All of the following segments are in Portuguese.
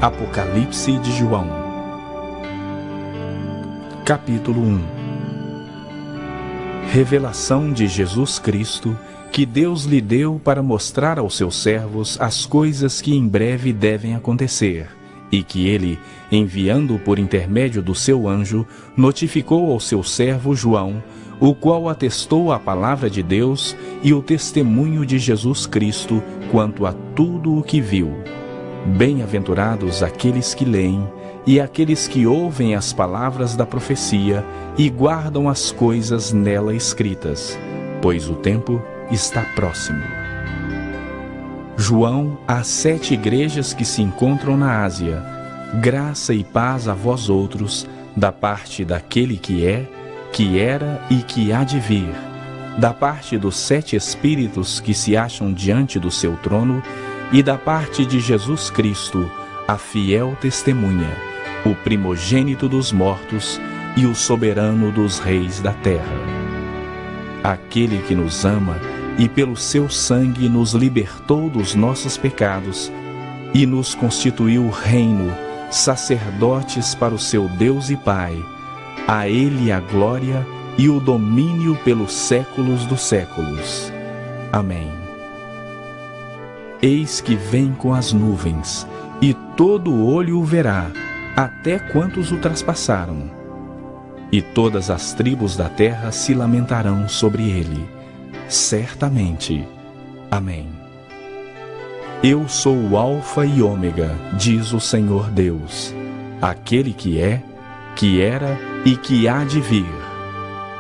Apocalipse de João. Capítulo 1. Revelação de Jesus Cristo, que Deus lhe deu para mostrar aos seus servos as coisas que em breve devem acontecer, e que ele, enviando por intermédio do seu anjo, notificou ao seu servo João, o qual atestou a palavra de Deus e o testemunho de Jesus Cristo quanto a tudo o que viu. Bem-aventurados aqueles que leem e aqueles que ouvem as palavras da profecia e guardam as coisas nela escritas, pois o tempo está próximo. João, às 7 igrejas que se encontram na Ásia, graça e paz a vós outros, da parte daquele que é, que era e que há de vir, da parte dos 7 Espíritos que se acham diante do seu trono, e da parte de Jesus Cristo, a fiel testemunha, o primogênito dos mortos e o soberano dos reis da terra. Aquele que nos ama e pelo seu sangue nos libertou dos nossos pecados e nos constituiu reino, sacerdotes para o seu Deus e Pai. A ele a glória e o domínio pelos séculos dos séculos. Amém. Eis que vem com as nuvens, e todo olho o verá, até quantos o traspassaram. E todas as tribos da terra se lamentarão sobre ele. Certamente. Amém. Eu sou o Alfa e Ômega, diz o Senhor Deus, aquele que é, que era e que há de vir,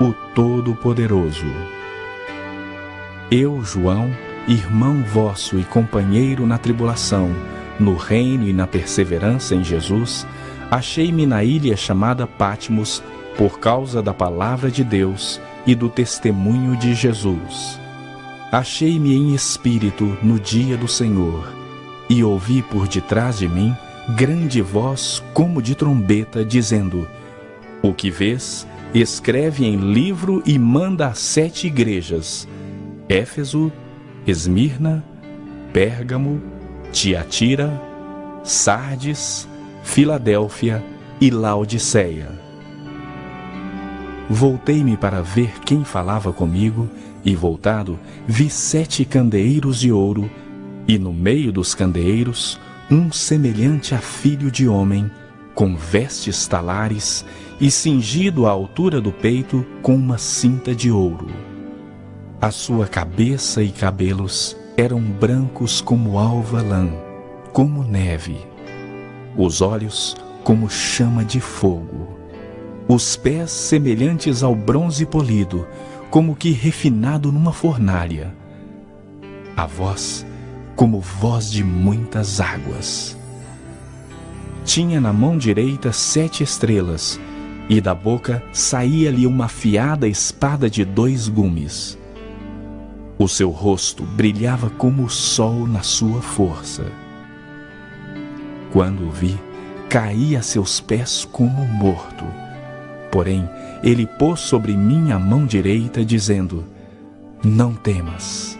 o Todo-Poderoso. Eu, João, irmão vosso e companheiro na tribulação, no reino e na perseverança em Jesus, achei-me na ilha chamada Patmos por causa da palavra de Deus e do testemunho de Jesus. Achei-me em espírito no dia do Senhor, e ouvi por detrás de mim grande voz como de trombeta, dizendo: O que vês, escreve em livro e manda às 7 igrejas: Éfeso, Esmirna, Pérgamo, Tiatira, Sardes, Filadélfia e Laodiceia. Voltei-me para ver quem falava comigo, e voltado, vi 7 candeeiros de ouro, e no meio dos candeeiros, um semelhante a filho de homem, com vestes talares, e cingido à altura do peito com uma cinta de ouro. A sua cabeça e cabelos eram brancos como alva lã, como neve. Os olhos como chama de fogo. Os pés semelhantes ao bronze polido, como que refinado numa fornalha. A voz como voz de muitas águas. Tinha na mão direita 7 estrelas, e da boca saía-lhe uma afiada espada de 2 gumes. O seu rosto brilhava como o sol na sua força. Quando o vi, caí a seus pés como morto. Porém, ele pôs sobre mim a mão direita, dizendo: Não temas.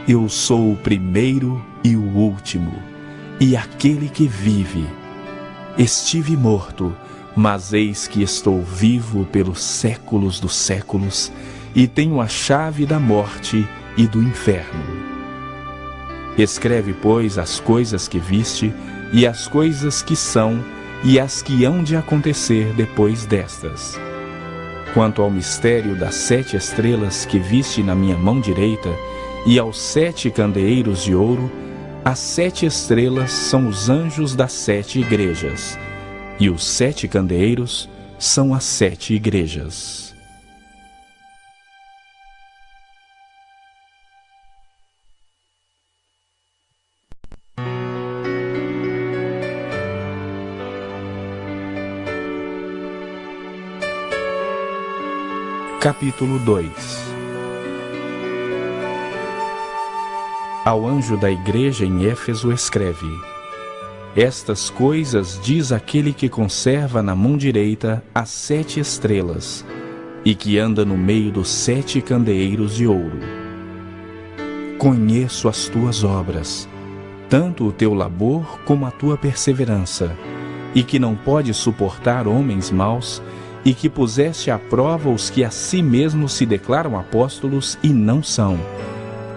Eu sou o primeiro e o último, e aquele que vive. Estive morto, mas eis que estou vivo pelos séculos dos séculos, e tenho a chave da morte e do inferno. Escreve, pois, as coisas que viste, e as coisas que são, e as que hão de acontecer depois destas. Quanto ao mistério das 7 estrelas que viste na minha mão direita, e aos 7 candeeiros de ouro, as 7 estrelas são os anjos das 7 igrejas, e os 7 candeeiros são as 7 igrejas. Capítulo 2. Ao anjo da igreja em Éfeso escreve: Estas coisas diz aquele que conserva na mão direita as 7 estrelas, e que anda no meio dos 7 candeeiros de ouro. Conheço as tuas obras, tanto o teu labor como a tua perseverança, e que não podes suportar homens maus, e que puseste à prova os que a si mesmos se declaram apóstolos e não são,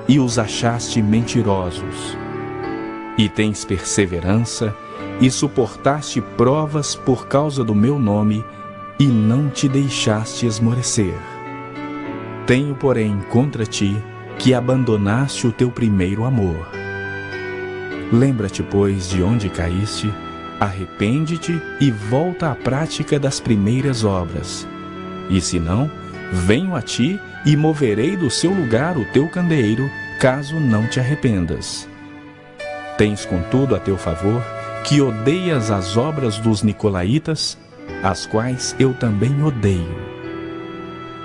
e os achaste mentirosos. E tens perseverança, e suportaste provas por causa do meu nome, e não te deixaste esmorecer. Tenho, porém, contra ti, que abandonaste o teu primeiro amor. Lembra-te, pois, de onde caíste, arrepende-te e volta à prática das primeiras obras. E se não, venho a ti e moverei do seu lugar o teu candeeiro, caso não te arrependas. Tens, contudo, a teu favor, que odeias as obras dos nicolaítas, as quais eu também odeio.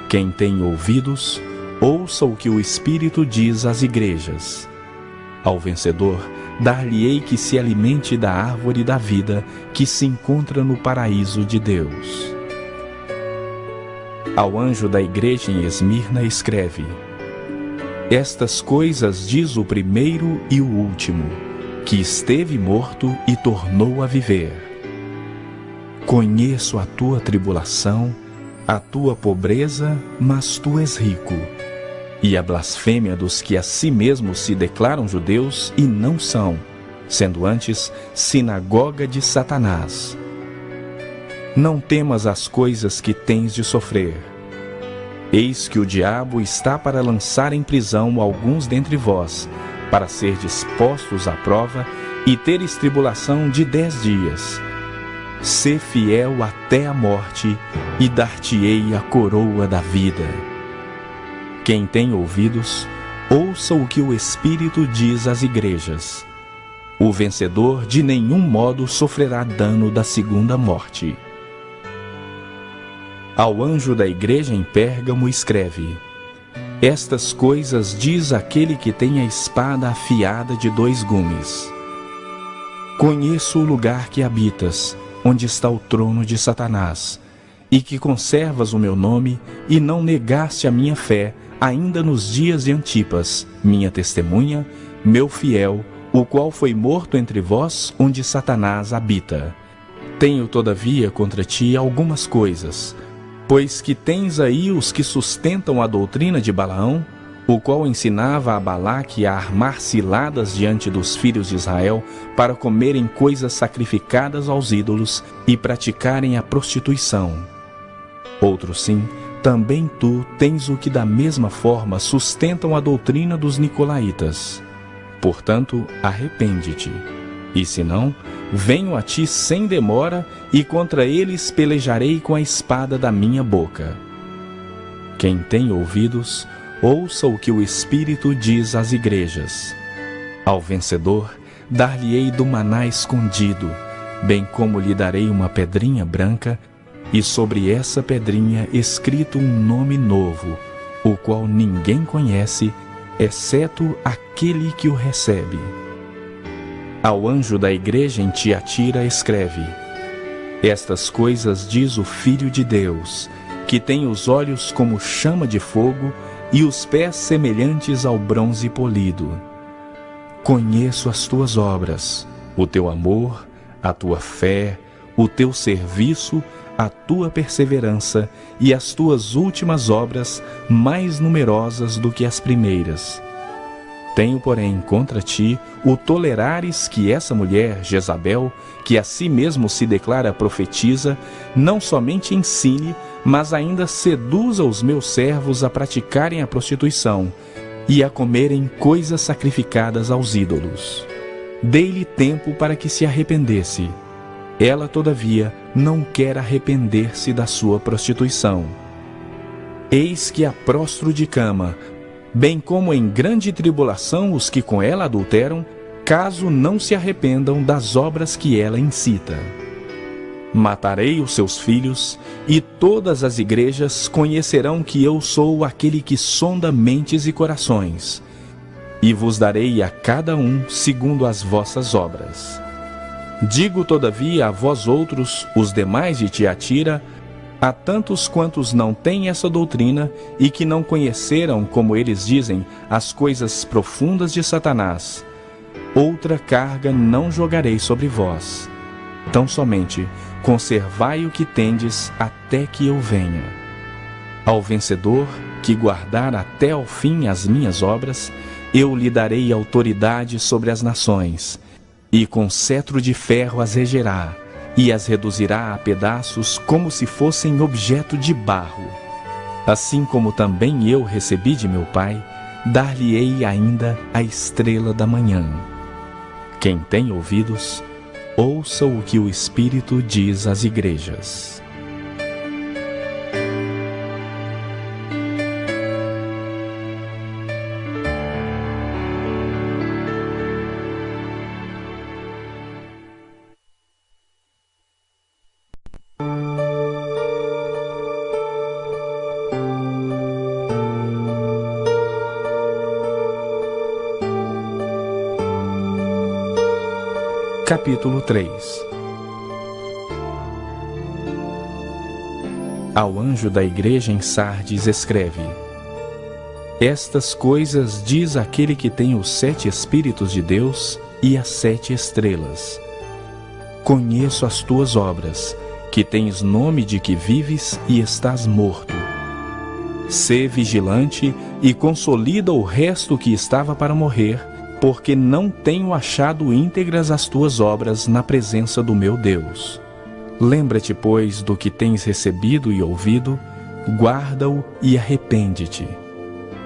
Quem tem ouvidos, ouça o que o Espírito diz às igrejas. Ao vencedor, dar-lhe-ei que se alimente da árvore da vida que se encontra no paraíso de Deus. Ao anjo da igreja em Esmirna escreve: Estas coisas diz o primeiro e o último, que esteve morto e tornou a viver. Conheço a tua tribulação, a tua pobreza, mas tu és rico, e a blasfêmia dos que a si mesmos se declaram judeus e não são, sendo antes sinagoga de Satanás. Não temas as coisas que tens de sofrer. Eis que o diabo está para lançar em prisão alguns dentre vós, para ser dispostos à prova e teres tribulação de 10 dias. Sê fiel até a morte, e dar-te-ei a coroa da vida. Quem tem ouvidos, ouça o que o Espírito diz às igrejas. O vencedor de nenhum modo sofrerá dano da segunda morte. Ao anjo da igreja em Pérgamo escreve: Estas coisas diz aquele que tem a espada afiada de 2 gumes. Conheço o lugar que habitas, onde está o trono de Satanás, e que conservas o meu nome e não negaste a minha fé, ainda nos dias de Antipas, minha testemunha, meu fiel, o qual foi morto entre vós, onde Satanás habita. Tenho, todavia, contra ti algumas coisas, pois que tens aí os que sustentam a doutrina de Balaão, o qual ensinava a Balaque a armar ciladas diante dos filhos de Israel para comerem coisas sacrificadas aos ídolos e praticarem a prostituição. Outro sim, também tu tens o que da mesma forma sustentam a doutrina dos nicolaítas. Portanto, arrepende-te. E se não, venho a ti sem demora, e contra eles pelejarei com a espada da minha boca. Quem tem ouvidos, ouça o que o Espírito diz às igrejas. Ao vencedor, dar-lhe-ei do maná escondido, bem como lhe darei uma pedrinha branca, e sobre essa pedrinha escrito um nome novo, o qual ninguém conhece, exceto aquele que o recebe. Ao anjo da igreja em Tiatira escreve: Estas coisas diz o Filho de Deus, que tem os olhos como chama de fogo e os pés semelhantes ao bronze polido. Conheço as tuas obras, o teu amor, a tua fé, o teu serviço, a tua perseverança e as tuas últimas obras mais numerosas do que as primeiras. Tenho, porém, contra ti o tolerares que essa mulher, Jezabel, que a si mesmo se declara profetisa, não somente ensine, mas ainda seduza os meus servos a praticarem a prostituição e a comerem coisas sacrificadas aos ídolos. Dei-lhe tempo para que se arrependesse. Ela, todavia, não quer arrepender-se da sua prostituição. Eis que a prostro de cama, bem como em grande tribulação os que com ela adulteram, caso não se arrependam das obras que ela incita. Matarei os seus filhos, e todas as igrejas conhecerão que eu sou aquele que sonda mentes e corações, e vos darei a cada um segundo as vossas obras. Digo, todavia, a vós outros, os demais de Tiatira, a tantos quantos não têm essa doutrina e que não conheceram, como eles dizem, as coisas profundas de Satanás: outra carga não jogarei sobre vós. Tão somente conservai o que tendes até que eu venha. Ao vencedor, que guardar até ao fim as minhas obras, eu lhe darei autoridade sobre as nações, e com cetro de ferro as regerá, e as reduzirá a pedaços como se fossem objeto de barro. Assim como também eu recebi de meu Pai, dar-lhe-ei ainda a estrela da manhã. Quem tem ouvidos, ouça o que o Espírito diz às igrejas. Capítulo 3. Ao anjo da igreja em Sardes escreve: Estas coisas diz aquele que tem os 7 Espíritos de Deus e as 7 estrelas. Conheço as tuas obras, que tens nome de que vives e estás morto. Sê vigilante e consolida o resto que estava para morrer, porque não tenho achado íntegras as tuas obras na presença do meu Deus. Lembra-te, pois, do que tens recebido e ouvido, guarda-o e arrepende-te.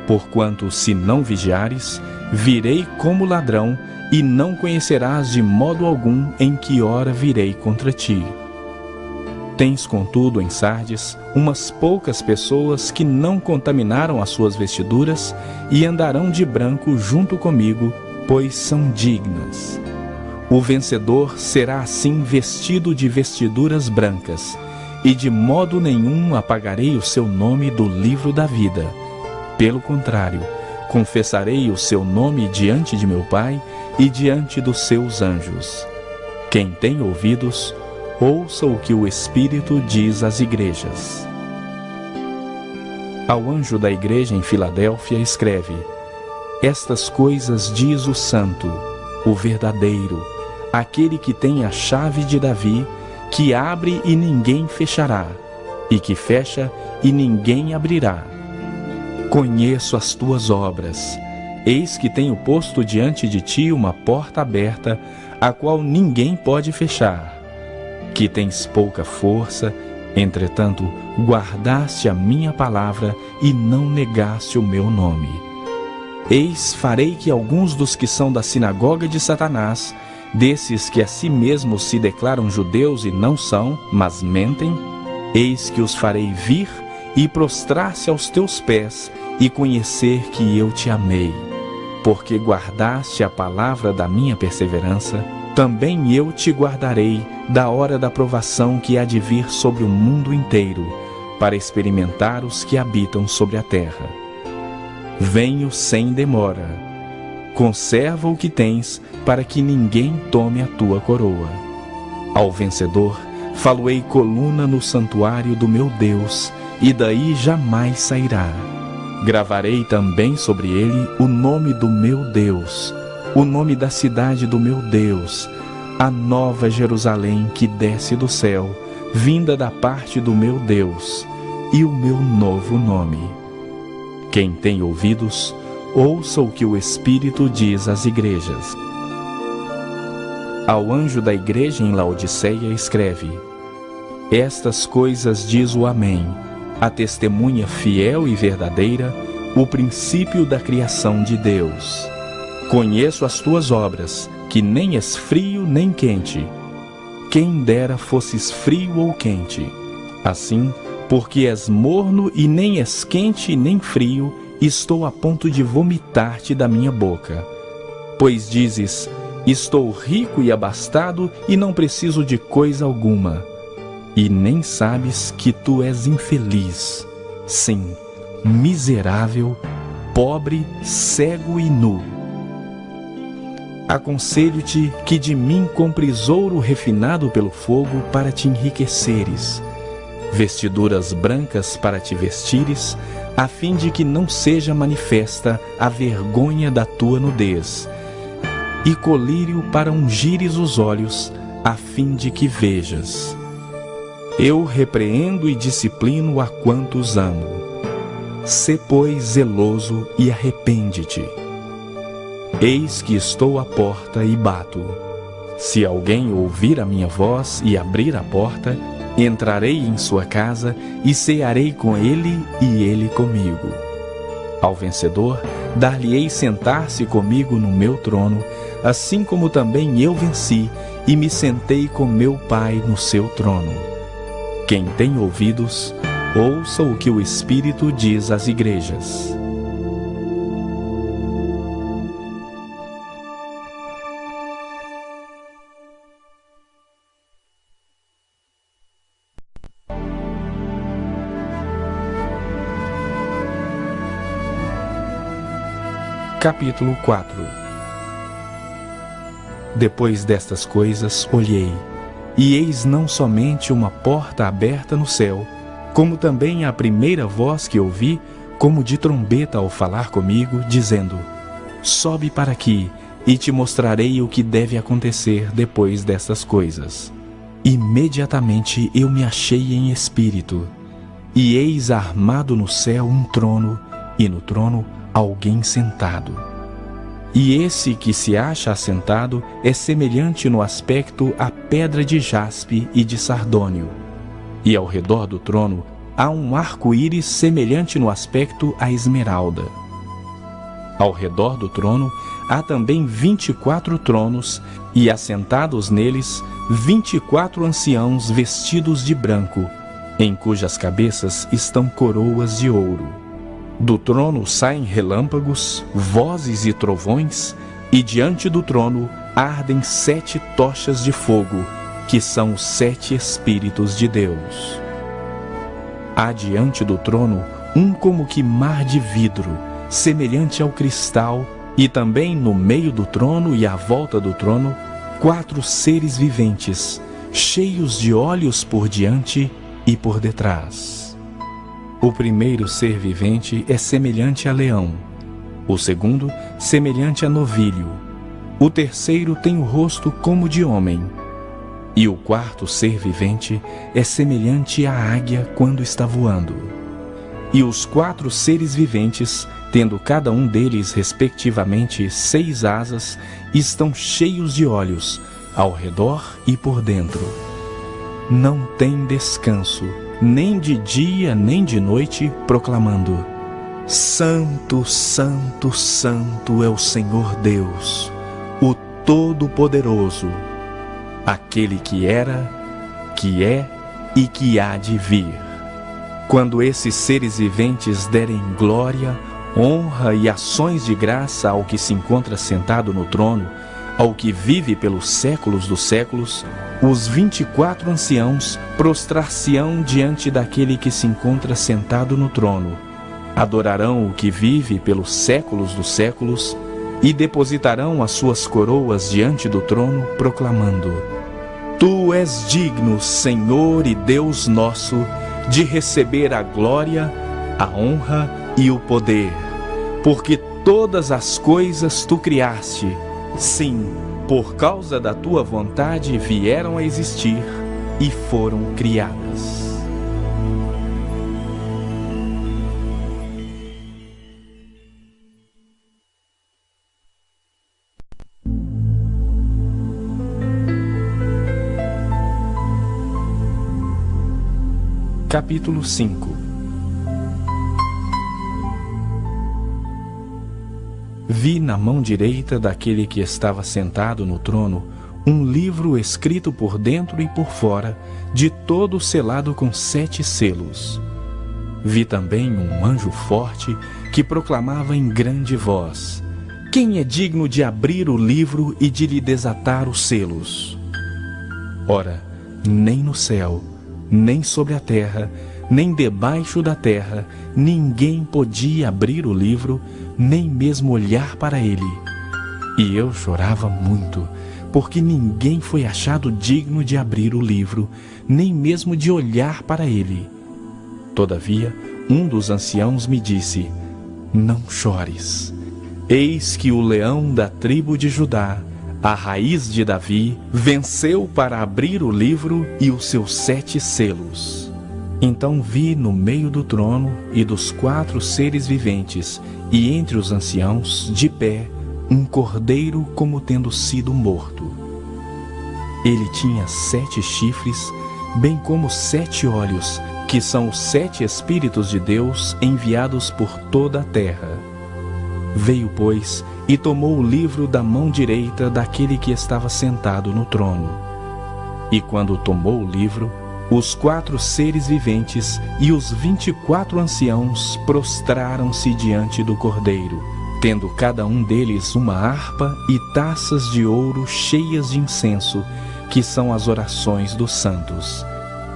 Porquanto, se não vigiares, virei como ladrão, e não conhecerás de modo algum em que hora virei contra ti. Tens, contudo, em Sardes, umas poucas pessoas que não contaminaram as suas vestiduras e andarão de branco junto comigo, pois são dignas. O vencedor será assim vestido de vestiduras brancas, e de modo nenhum apagarei o seu nome do livro da vida. Pelo contrário, confessarei o seu nome diante de meu Pai e diante dos seus anjos. Quem tem ouvidos, ouça o que o Espírito diz às igrejas. Ao anjo da igreja em Filadélfia escreve: Estas coisas diz o Santo, o verdadeiro, aquele que tem a chave de Davi, que abre e ninguém fechará, e que fecha e ninguém abrirá. Conheço as tuas obras. Eis que tenho posto diante de ti uma porta aberta, a qual ninguém pode fechar. Que tens pouca força, entretanto, guardaste a minha palavra e não negaste o meu nome. Eis, farei que alguns dos que são da sinagoga de Satanás, desses que a si mesmos se declaram judeus e não são, mas mentem, eis que os farei vir e prostrar-se aos teus pés e conhecer que eu te amei. Porque guardaste a palavra da minha perseverança, também eu te guardarei da hora da provação que há de vir sobre o mundo inteiro, para experimentar os que habitam sobre a terra. Venho sem demora. Conserva o que tens, para que ninguém tome a tua coroa. Ao vencedor, falo-ei coluna no santuário do meu Deus, e daí jamais sairá. Gravarei também sobre ele o nome do meu Deus, o nome da cidade do meu Deus, a nova Jerusalém que desce do céu, vinda da parte do meu Deus, e o meu novo nome. Quem tem ouvidos, ouça o que o Espírito diz às igrejas. Ao anjo da igreja em Laodiceia escreve: Estas coisas diz o Amém, a testemunha fiel e verdadeira, o princípio da criação de Deus. Conheço as tuas obras, que nem és frio nem quente. Quem dera fosses frio ou quente. Assim, porque és morno e nem és quente nem frio, estou a ponto de vomitar-te da minha boca. Pois dizes: Estou rico e abastado e não preciso de coisa alguma. E nem sabes que tu és infeliz, sim, miserável, pobre, cego e nu. Aconselho-te que de mim compres ouro refinado pelo fogo para te enriqueceres, vestiduras brancas para te vestires, a fim de que não seja manifesta a vergonha da tua nudez, e colírio para ungires os olhos, a fim de que vejas. Eu repreendo e disciplino a quantos amo. Sê, pois, zeloso e arrepende-te. Eis que estou à porta e bato. Se alguém ouvir a minha voz e abrir a porta, entrarei em sua casa e cearei com ele e ele comigo. Ao vencedor, dar-lhe-ei sentar-se comigo no meu trono, assim como também eu venci e me sentei com meu Pai no seu trono. Quem tem ouvidos, ouça o que o Espírito diz às igrejas. Capítulo 4. Depois destas coisas olhei, e eis não somente uma porta aberta no céu, como também a primeira voz que ouvi, como de trombeta ao falar comigo, dizendo: Sobe para aqui, e te mostrarei o que deve acontecer depois destas coisas. Imediatamente eu me achei em espírito, e eis armado no céu um trono, e no trono alguém sentado. E esse que se acha assentado é semelhante no aspecto à pedra de jaspe e de sardônio. E ao redor do trono há um arco-íris semelhante no aspecto à esmeralda. Ao redor do trono há também 24 tronos, e assentados neles 24 anciãos vestidos de branco, em cujas cabeças estão coroas de ouro. Do trono saem relâmpagos, vozes e trovões, e diante do trono ardem 7 tochas de fogo, que são os 7 Espíritos de Deus. Há diante do trono um como que mar de vidro, semelhante ao cristal, e também no meio do trono e à volta do trono, 4 seres viventes, cheios de olhos por diante e por detrás. O primeiro ser vivente é semelhante a leão, o segundo semelhante a novilho, o terceiro tem o rosto como de homem, e o quarto ser vivente é semelhante à águia quando está voando. E os 4 seres viventes, tendo cada um deles respectivamente 6 asas, estão cheios de olhos, ao redor e por dentro. Não tem descanso, nem de dia nem de noite, proclamando: Santo, Santo, Santo é o Senhor Deus, o Todo-Poderoso, aquele que era, que é e que há de vir. Quando esses seres viventes derem glória, honra e ações de graça ao que se encontra sentado no trono, ao que vive pelos séculos dos séculos, os 24 anciãos prostrar-se-ão diante daquele que se encontra sentado no trono, adorarão o que vive pelos séculos dos séculos e depositarão as suas coroas diante do trono, proclamando: Tu és digno, Senhor e Deus nosso, de receber a glória, a honra e o poder, porque todas as coisas tu criaste, sim, por causa da tua vontade vieram a existir e foram criadas. Capítulo 5. Vi na mão direita daquele que estava sentado no trono um livro escrito por dentro e por fora, de todo selado com 7 selos. Vi também um anjo forte que proclamava em grande voz: Quem é digno de abrir o livro e de lhe desatar os selos? Ora, nem no céu, nem sobre a terra, nem debaixo da terra, ninguém podia abrir o livro, nem mesmo olhar para ele. E eu chorava muito, porque ninguém foi achado digno de abrir o livro, nem mesmo de olhar para ele. Todavia, um dos anciãos me disse: Não chores. Eis que o leão da tribo de Judá, a raiz de Davi, venceu para abrir o livro e os seus 7 selos. Então vi no meio do trono e dos 4 seres viventes, e entre os anciãos, de pé, um cordeiro como tendo sido morto. Ele tinha 7 chifres, bem como 7 olhos, que são os 7 Espíritos de Deus enviados por toda a terra. Veio, pois, e tomou o livro da mão direita daquele que estava sentado no trono. E quando tomou o livro, os 4 seres viventes e os 24 anciãos prostraram-se diante do Cordeiro, tendo cada um deles uma harpa e taças de ouro cheias de incenso, que são as orações dos santos,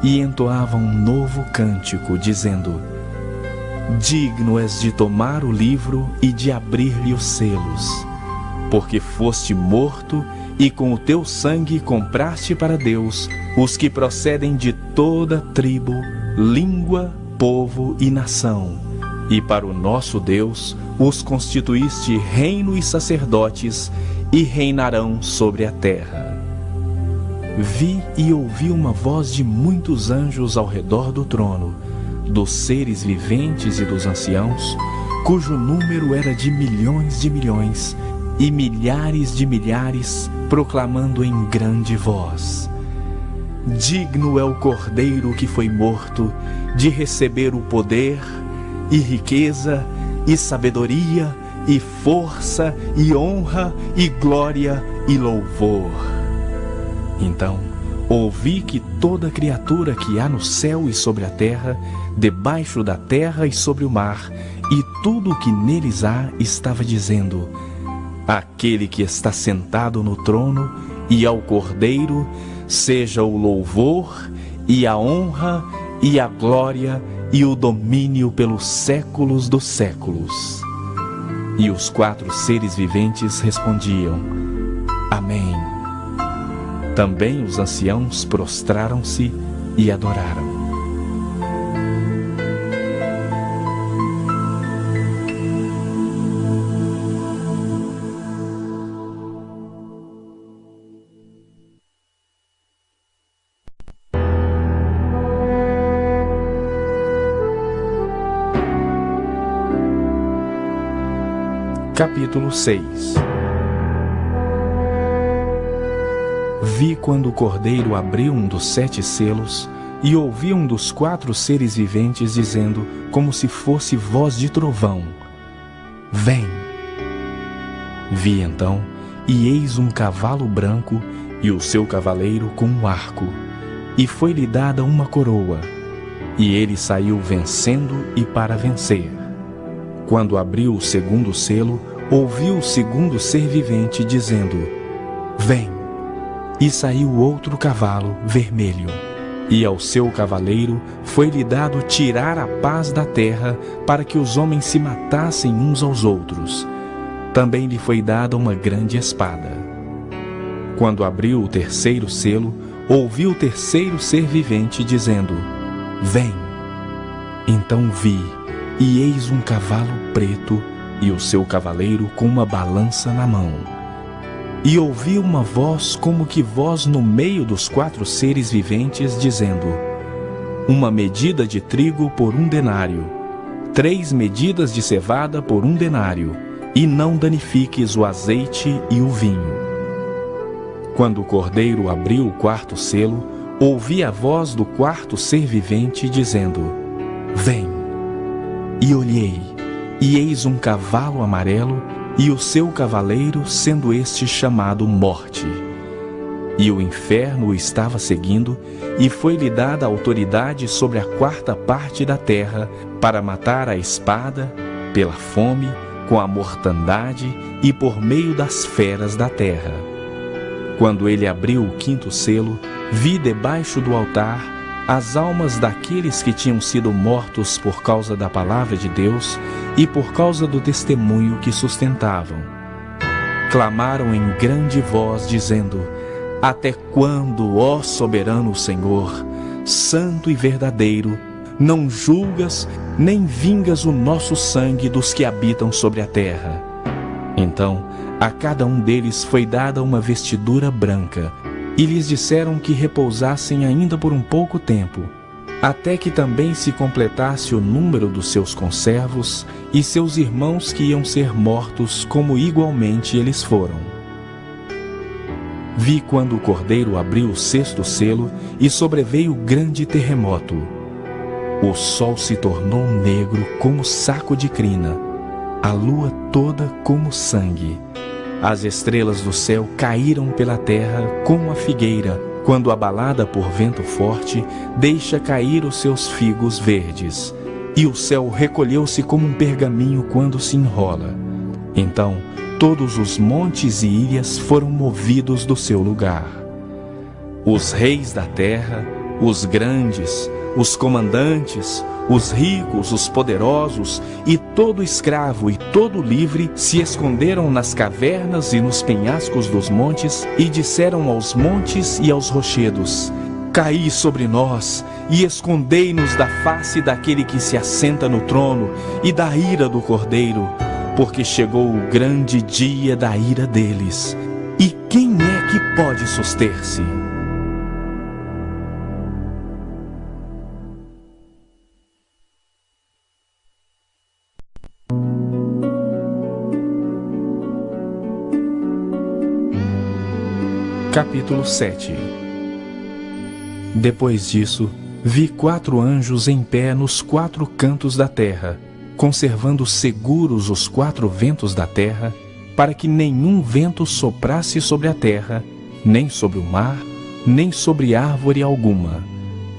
e entoavam um novo cântico, dizendo: Digno és de tomar o livro e de abrir-lhe os selos, porque foste morto e com o teu sangue compraste para Deus os que procedem de toda tribo, língua, povo e nação, e para o nosso Deus os constituíste reino e sacerdotes, e reinarão sobre a terra. Vi e ouvi uma voz de muitos anjos ao redor do trono, dos seres viventes e dos anciãos, cujo número era de milhões e milhares de milhares, proclamando em grande voz: Digno é o Cordeiro que foi morto de receber o poder, e riqueza, e sabedoria, e força, e honra, e glória, e louvor. Então ouvi que toda criatura que há no céu e sobre a terra, debaixo da terra e sobre o mar, e tudo o que neles há, estava dizendo: Aquele que está sentado no trono e ao Cordeiro, seja o louvor, e a honra, e a glória, e o domínio pelos séculos dos séculos. E os 4 seres viventes respondiam: Amém. Também os anciãos prostraram-se e adoraram. Capítulo 6. Vi quando o Cordeiro abriu um dos 7 selos, e ouvi um dos 4 seres viventes dizendo, como se fosse voz de trovão: Vem! Vi então, e eis um cavalo branco, e o seu cavaleiro com um arco, e foi-lhe dada uma coroa, e ele saiu vencendo e para vencer. Quando abriu o 2º selo, ouvi o 2º ser vivente dizendo: Vem! E saiu outro cavalo vermelho, e ao seu cavaleiro foi-lhe dado tirar a paz da terra, para que os homens se matassem uns aos outros. Também lhe foi dada uma grande espada. Quando abriu o 3º selo, ouvi o 3º ser vivente dizendo: Vem! Então vi, e eis um cavalo preto, e o seu cavaleiro com uma balança na mão. E ouvi uma voz como que voz no meio dos 4 seres viventes, dizendo: Uma medida de trigo por 1 denário, 3 medidas de cevada por 1 denário, e não danifiques o azeite e o vinho. Quando o Cordeiro abriu o 4º selo, ouvi a voz do 4º ser vivente, dizendo: Vem! E olhei, e eis um cavalo amarelo, e o seu cavaleiro, sendo este chamado Morte. E o inferno o estava seguindo, e foi-lhe dada autoridade sobre a 4ª parte da terra, para matar a espada, pela fome, com a mortandade e por meio das feras da terra. Quando ele abriu o 5º selo, vi debaixo do altar as almas daqueles que tinham sido mortos por causa da palavra de Deus e por causa do testemunho que sustentavam. Clamaram em grande voz, dizendo: Até quando, ó soberano Senhor, santo e verdadeiro, não julgas nem vingas o nosso sangue dos que habitam sobre a terra? Então A cada um deles foi dada uma vestidura branca, e lhes disseram que repousassem ainda por um pouco tempo, até que também se completasse o número dos seus conservos e seus irmãos que iam ser mortos, como igualmente eles foram. Vi quando o cordeiro abriu o sexto selo e sobreveio grande terremoto. O sol se tornou negro como saco de crina, a lua toda como sangue. As estrelas do céu caíram pela terra como a figueira, quando abalada por vento forte, deixa cair os seus figos verdes. E o céu recolheu-se como um pergaminho quando se enrola. Então, todos os montes e ilhas foram movidos do seu lugar. Os reis da terra, os grandes, os comandantes, os ricos, os poderosos e todo escravo e todo livre se esconderam nas cavernas e nos penhascos dos montes e disseram aos montes e aos rochedos: caí sobre nós e escondei-nos da face daquele que se assenta no trono e da ira do Cordeiro, porque chegou o grande dia da ira deles. E quem é que pode suster-se? Capítulo 7. Depois disso, vi 4 anjos em pé nos 4 cantos da terra, conservando seguros os 4 ventos da terra, para que nenhum vento soprasse sobre a terra, nem sobre o mar, nem sobre árvore alguma.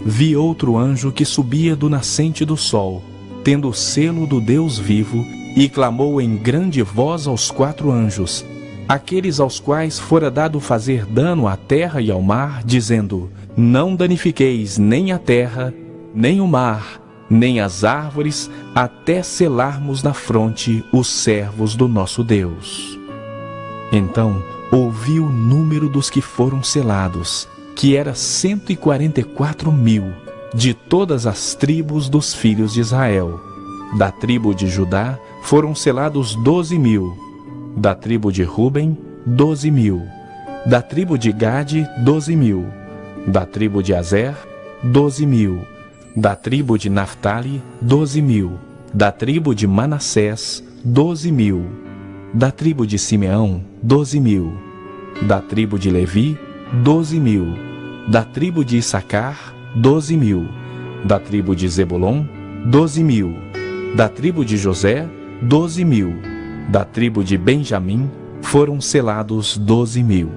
Vi outro anjo que subia do nascente do sol, tendo o selo do Deus vivo, e clamou em grande voz aos 4 anjos, aqueles aos quais fora dado fazer dano à terra e ao mar, dizendo: não danifiqueis nem a terra, nem o mar, nem as árvores, até selarmos na fronte os servos do nosso Deus. Então ouvi o número dos que foram selados, que era 144.000, de todas as tribos dos filhos de Israel. Da tribo de Judá foram selados 12.000, da tribo de Ruben, 12.000, da tribo de Gade, 12.000, da tribo de Azer, 12.000, da tribo de Naftali, 12.000, da tribo de Manassés, 12.000, da tribo de Simeão, 12.000, da tribo de Levi, 12.000, da tribo de Issacar, 12.000, da tribo de Zebulon, 12.000, da tribo de José, 12.000, da tribo de Benjamim foram selados 12.000.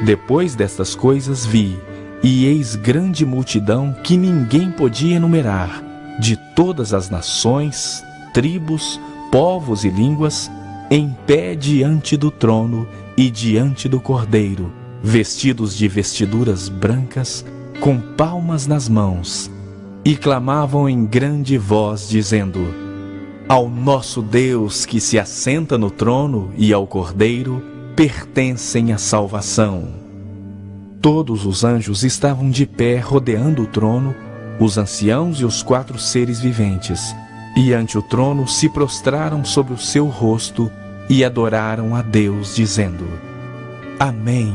Depois destas coisas vi, e eis grande multidão que ninguém podia enumerar, de todas as nações, tribos, povos e línguas, em pé diante do trono e diante do Cordeiro, vestidos de vestiduras brancas, com palmas nas mãos, e clamavam em grande voz, dizendo: ao nosso Deus que se assenta no trono e ao Cordeiro pertencem a salvação. Todos os anjos estavam de pé rodeando o trono, os anciãos e os 4 seres viventes, e ante o trono se prostraram sobre o seu rosto e adoraram a Deus, dizendo: Amém.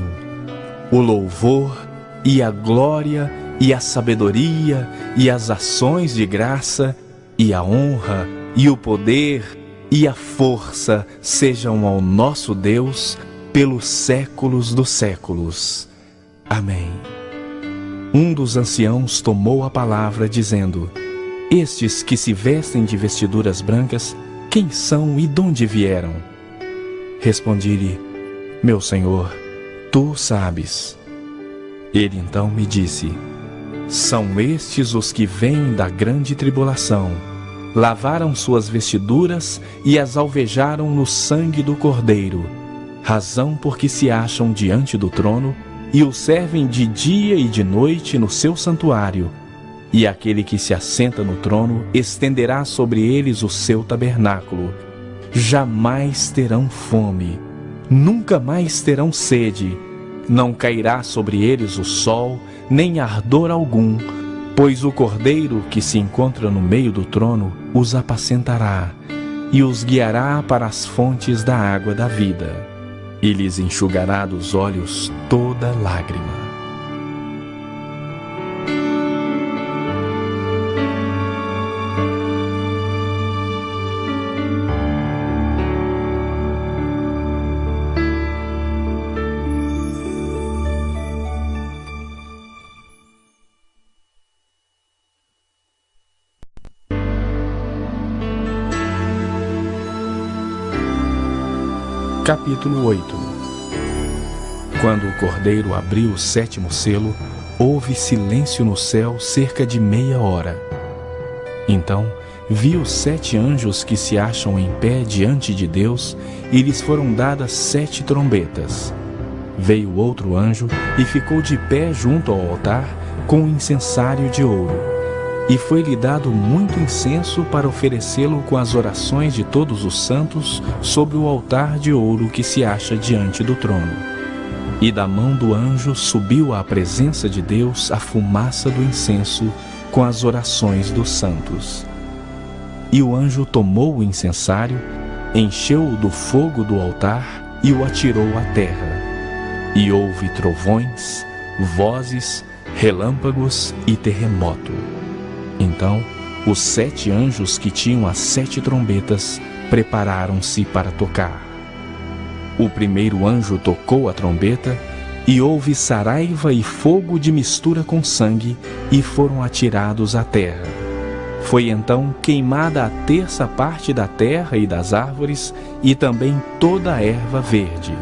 O louvor e a glória e a sabedoria e as ações de graça e a honra e o poder e a força sejam ao nosso Deus pelos séculos dos séculos. Amém. Um dos anciãos tomou a palavra, dizendo: estes que se vestem de vestiduras brancas, quem são e donde vieram? Respondi-lhe: meu Senhor, tu sabes. Ele então me disse: são estes os que vêm da grande tribulação, lavaram suas vestiduras e as alvejaram no sangue do Cordeiro, razão porque se acham diante do trono e o servem de dia e de noite no seu santuário. E aquele que se assenta no trono estenderá sobre eles o seu tabernáculo. Jamais terão fome, nunca mais terão sede, não cairá sobre eles o sol, nem ardor algum, pois o Cordeiro que se encontra no meio do trono os apacentará e os guiará para as fontes da água da vida. e lhes enxugará dos olhos toda lágrima. Capítulo 8. Quando o Cordeiro abriu o 7º selo, houve silêncio no céu cerca de meia hora. Então vi os 7 anjos que se acham em pé diante de Deus, e lhes foram dadas 7 trombetas. Veio outro anjo e ficou de pé junto ao altar com um incensário de ouro. E foi-lhe dado muito incenso para oferecê-lo com as orações de todos os santos sobre o altar de ouro que se acha diante do trono. E da mão do anjo subiu à presença de Deus a fumaça do incenso com as orações dos santos. E o anjo tomou o incensário, encheu-o do fogo do altar e o atirou à terra. E houve trovões, vozes, relâmpagos e terremoto. Então, os 7 anjos que tinham as 7 trombetas prepararam-se para tocar. O primeiro anjo tocou a trombeta, e houve saraiva e fogo de mistura com sangue, e foram atirados à terra. Foi então queimada a 1/3 parte da terra e das árvores, e também toda a erva verde.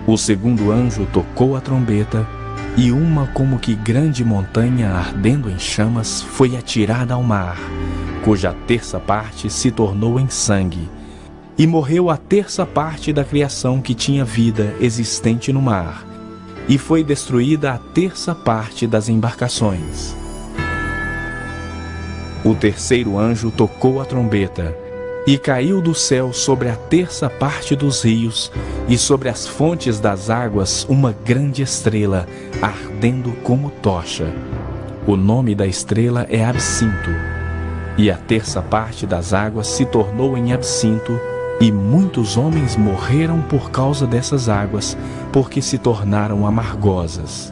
O segundo anjo tocou a trombeta, e uma como que grande montanha ardendo em chamas foi atirada ao mar, cuja 1/3 parte se tornou em sangue, e morreu a 1/3 parte da criação que tinha vida existente no mar, e foi destruída a 1/3 parte das embarcações. O terceiro anjo tocou a trombeta, e caiu do céu sobre a 1/3 parte dos rios e sobre as fontes das águas uma grande estrela, ardendo como tocha. O nome da estrela é Absinto. E a 1/3 parte das águas se tornou em absinto, e muitos homens morreram por causa dessas águas, porque se tornaram amargosas.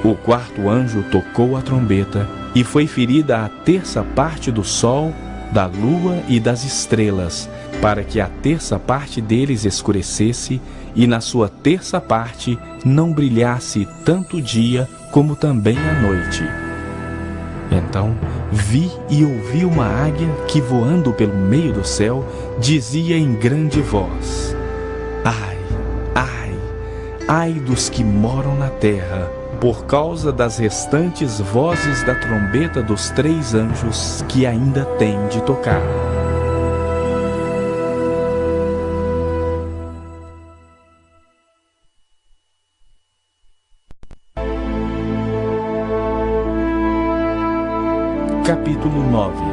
O quarto anjo tocou a trombeta, e foi ferida a 1/3 parte do sol, da lua e das estrelas, para que a 1/3 parte deles escurecesse, e na sua 1/3 parte não brilhasse tanto o dia como também a noite. Então vi e ouvi uma águia que, voando pelo meio do céu, dizia em grande voz: Ai, ai, ai dos que moram na terra, por causa das restantes vozes da trombeta dos 3 anjos que ainda têm de tocar. Capítulo 9.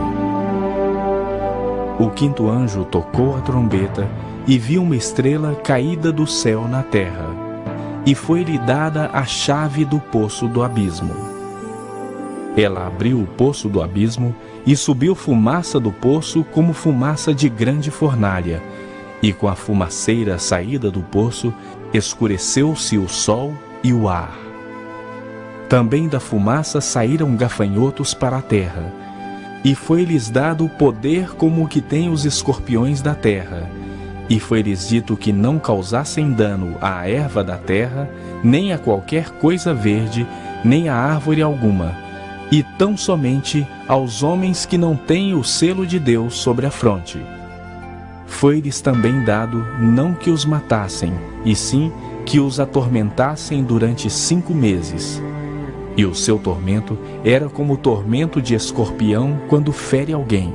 O quinto anjo tocou a trombeta, e viu uma estrela caída do céu na terra, e foi-lhe dada a chave do poço do abismo. Ela abriu o poço do abismo, e subiu fumaça do poço como fumaça de grande fornalha, e com a fumaceira saída do poço, escureceu-se o sol e o ar. Também da fumaça saíram gafanhotos para a terra, e foi-lhes dado poder como o que tem os escorpiões da terra, e foi-lhes dito que não causassem dano à erva da terra, nem a qualquer coisa verde, nem a árvore alguma, e tão somente aos homens que não têm o selo de Deus sobre a fronte. Foi-lhes também dado não que os matassem, e sim que os atormentassem durante 5 meses. E o seu tormento era como o tormento de escorpião quando fere alguém.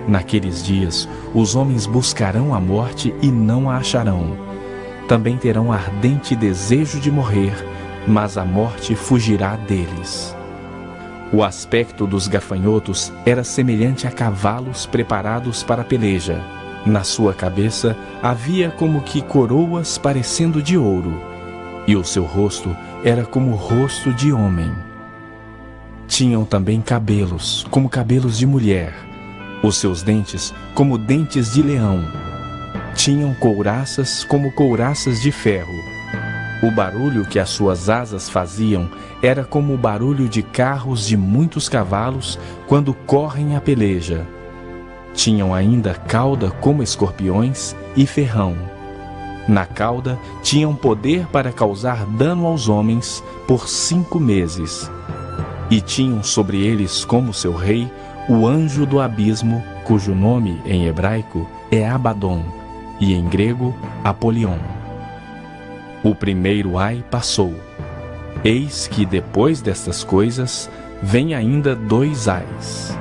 Naqueles dias, os homens buscarão a morte e não a acharão. Também terão ardente desejo de morrer, mas a morte fugirá deles. O aspecto dos gafanhotos era semelhante a cavalos preparados para a peleja. Na sua cabeça havia como que coroas parecendo de ouro, e o seu rosto era como o rosto de homem. Tinham também cabelos, como cabelos de mulher, os seus dentes como dentes de leão. tinham couraças como couraças de ferro. O barulho que as suas asas faziam era como o barulho de carros de muitos cavalos quando correm a peleja. Tinham ainda cauda como escorpiões e ferrão. Na cauda tinham poder para causar dano aos homens por 5 meses. E tinham sobre eles como seu rei o anjo do abismo, cujo nome em hebraico é Abaddon e em grego Apolion. O primeiro ai passou. Eis que depois destas coisas vem ainda 2 ais.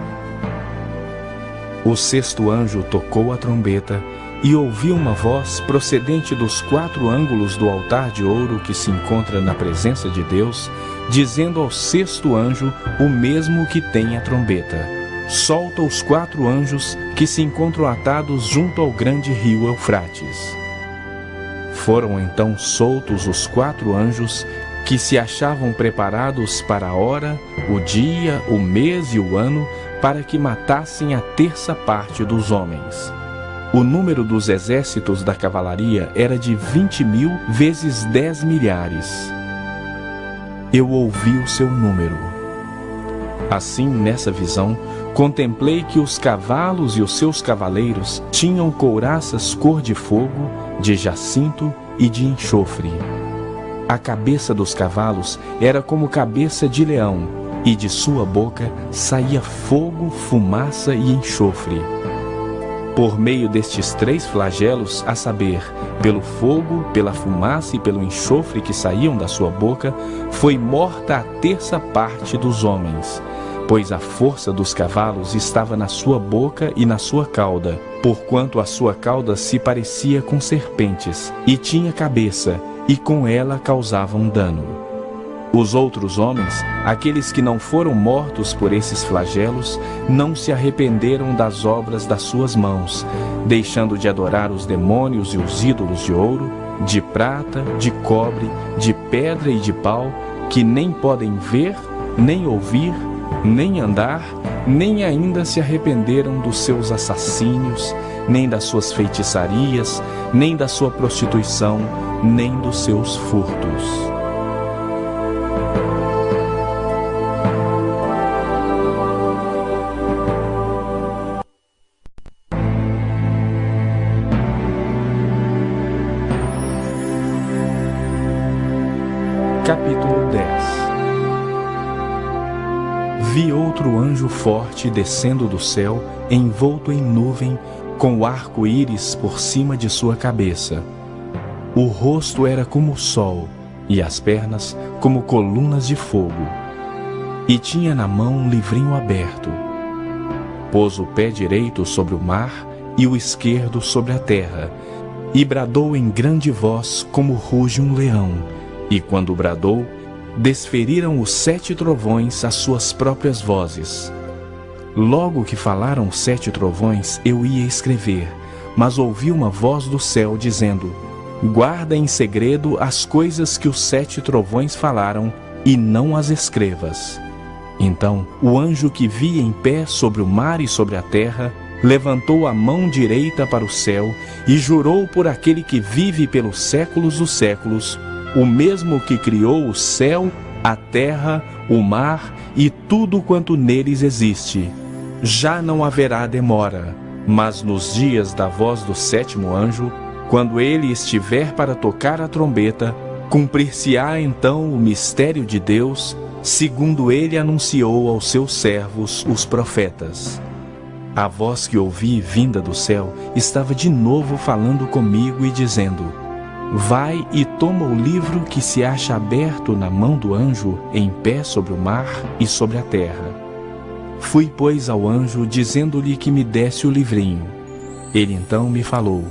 O 6º anjo tocou a trombeta e ouvi uma voz procedente dos 4 ângulos do altar de ouro que se encontra na presença de Deus, dizendo ao 6º anjo o mesmo que tem a trombeta: solta os 4 anjos que se encontram atados junto ao grande rio Eufrates. Foram então soltos os 4 anjos que se achavam preparados para a hora, o dia, o mês e o ano, para que matassem a 1/3 parte dos homens. O número dos exércitos da cavalaria era de 20.000 vezes 10 milhares. Eu ouvi o seu número. Assim, nessa visão, contemplei que os cavalos e os seus cavaleiros tinham couraças cor de fogo, de jacinto e de enxofre. A cabeça dos cavalos era como cabeça de leão, e de sua boca saía fogo, fumaça e enxofre. Por meio destes 3 flagelos, a saber, pelo fogo, pela fumaça e pelo enxofre que saíam da sua boca, foi morta a 1/3 parte dos homens, pois a força dos cavalos estava na sua boca e na sua cauda, porquanto a sua cauda se parecia com serpentes, e tinha cabeça, e com ela causavam dano. Os outros homens, aqueles que não foram mortos por esses flagelos, não se arrependeram das obras das suas mãos, deixando de adorar os demônios e os ídolos de ouro, de prata, de cobre, de pedra e de pau, que nem podem ver, nem ouvir, nem andar, nem ainda se arrependeram dos seus assassínios, nem das suas feitiçarias, nem da sua prostituição, nem dos seus furtos. Capítulo 10. Vi outro anjo forte descendo do céu, envolto em nuvem, com o arco-íris por cima de sua cabeça. O rosto era como o sol, e as pernas como colunas de fogo. E tinha na mão um livrinho aberto. Pôs o pé direito sobre o mar e o esquerdo sobre a terra, e bradou em grande voz como ruge um leão. E quando bradou, desferiram os 7 trovões as suas próprias vozes. Logo que falaram os 7 trovões, eu ia escrever, mas ouvi uma voz do céu dizendo: guarda em segredo as coisas que os 7 trovões falaram, e não as escrevas. Então o anjo que via em pé sobre o mar e sobre a terra levantou a mão direita para o céu e jurou por aquele que vive pelos séculos dos séculos, o mesmo que criou o céu, a terra, o mar e tudo quanto neles existe. Já não haverá demora, mas nos dias da voz do 7º anjo, quando ele estiver para tocar a trombeta, cumprir-se-á então o mistério de Deus, segundo ele anunciou aos seus servos, os profetas. A voz que ouvi vinda do céu estava de novo falando comigo e dizendo: vai e toma o livro que se acha aberto na mão do anjo, em pé sobre o mar e sobre a terra. Fui, pois, ao anjo, dizendo-lhe que me desse o livrinho. Ele então me falou: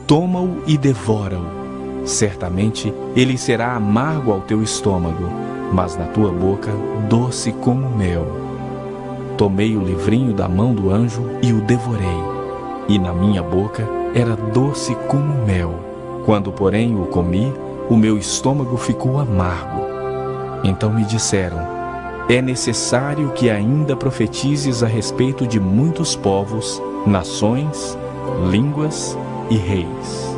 toma-o e devora-o. Certamente ele será amargo ao teu estômago, mas na tua boca doce como mel. Tomei o livrinho da mão do anjo e o devorei, e na minha boca era doce como mel. Quando, porém, o comi, o meu estômago ficou amargo. Então me disseram: é necessário que ainda profetizes a respeito de muitos povos, nações, línguas e Reis.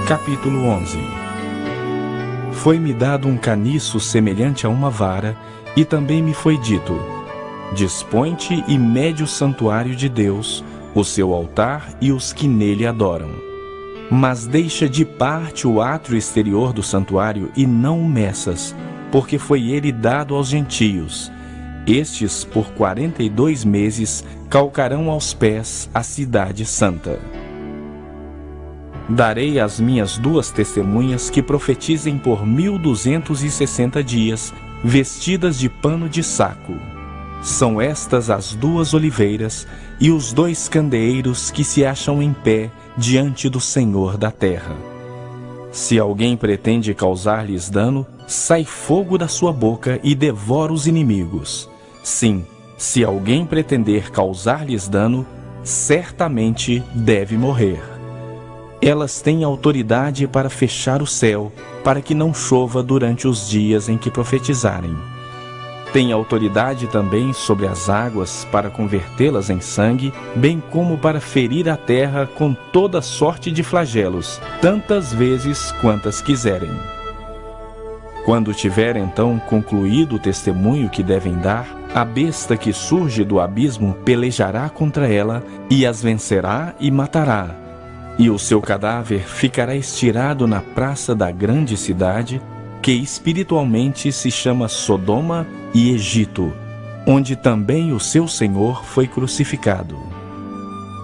Capítulo 11. Foi-me dado um caniço semelhante a uma vara, e também me foi dito: dispõe-te e mede o santuário de Deus, o seu altar e os que nele adoram. Mas deixa de parte o átrio exterior do santuário e não o meças, porque foi ele dado aos gentios. Estes, por 42 meses, calcarão aos pés a cidade santa. Darei às minhas 2 testemunhas que profetizem por 1260 dias, vestidas de pano de saco. São estas as 2 oliveiras e os 2 candeeiros que se acham em pé diante do Senhor da terra. Se alguém pretende causar-lhes dano, sai fogo da sua boca e devora os inimigos. Sim, se alguém pretender causar-lhes dano, certamente deve morrer. Elas têm autoridade para fechar o céu, para que não chova durante os dias em que profetizarem. Têm autoridade também sobre as águas para convertê-las em sangue, bem como para ferir a terra com toda sorte de flagelos, tantas vezes quantas quiserem. Quando tiver então concluído o testemunho que devem dar, a besta que surge do abismo pelejará contra ela e as vencerá e matará. E o seu cadáver ficará estirado na praça da grande cidade, que espiritualmente se chama Sodoma e Egito, onde também o seu Senhor foi crucificado.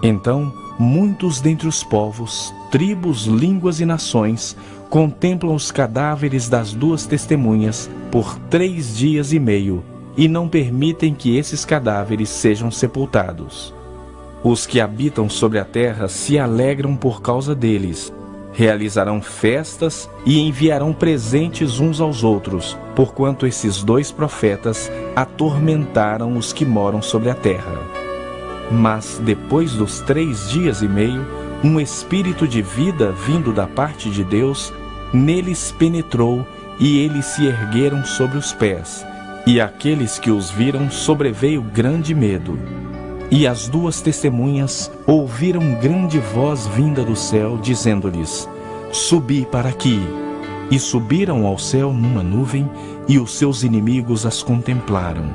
Então, muitos dentre os povos, tribos, línguas e nações contemplam os cadáveres das 2 testemunhas por 3 dias e meio, e não permitem que esses cadáveres sejam sepultados. Os que habitam sobre a terra se alegram por causa deles, realizarão festas e enviarão presentes uns aos outros, porquanto esses 2 profetas atormentaram os que moram sobre a terra. Mas depois dos 3 dias e meio, um espírito de vida vindo da parte de Deus neles penetrou, e eles se ergueram sobre os pés, e aqueles que os viram sobreveio grande medo. E as 2 testemunhas ouviram grande voz vinda do céu, dizendo-lhes: subi para aqui. E subiram ao céu numa nuvem, e os seus inimigos as contemplaram.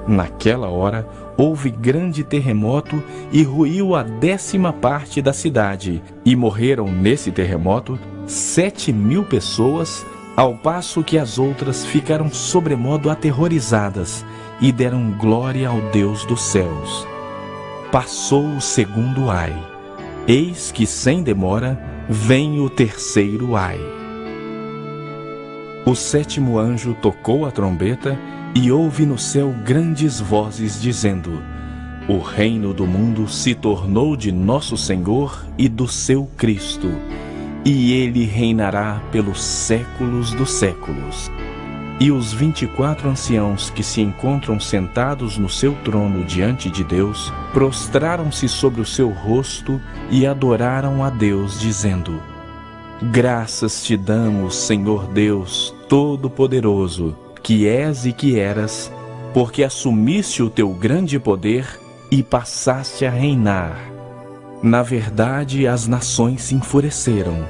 Naquela hora houve grande terremoto, e ruiu a 10ª parte da cidade, e morreram nesse terremoto 7.000 pessoas, ao passo que as outras ficaram sobremodo aterrorizadas, e deram glória ao Deus dos céus. Passou o 2º ai. Eis que sem demora vem o 3º ai. O 7º anjo tocou a trombeta, e houve no céu grandes vozes dizendo: o reino do mundo se tornou de nosso Senhor e do seu Cristo, e ele reinará pelos séculos dos séculos. E os 24 anciãos que se encontram sentados no seu trono diante de Deus, prostraram-se sobre o seu rosto e adoraram a Deus, dizendo: graças te damos, Senhor Deus Todo-Poderoso, que és e que eras, porque assumiste o teu grande poder e passaste a reinar. Na verdade, as nações se enfureceram.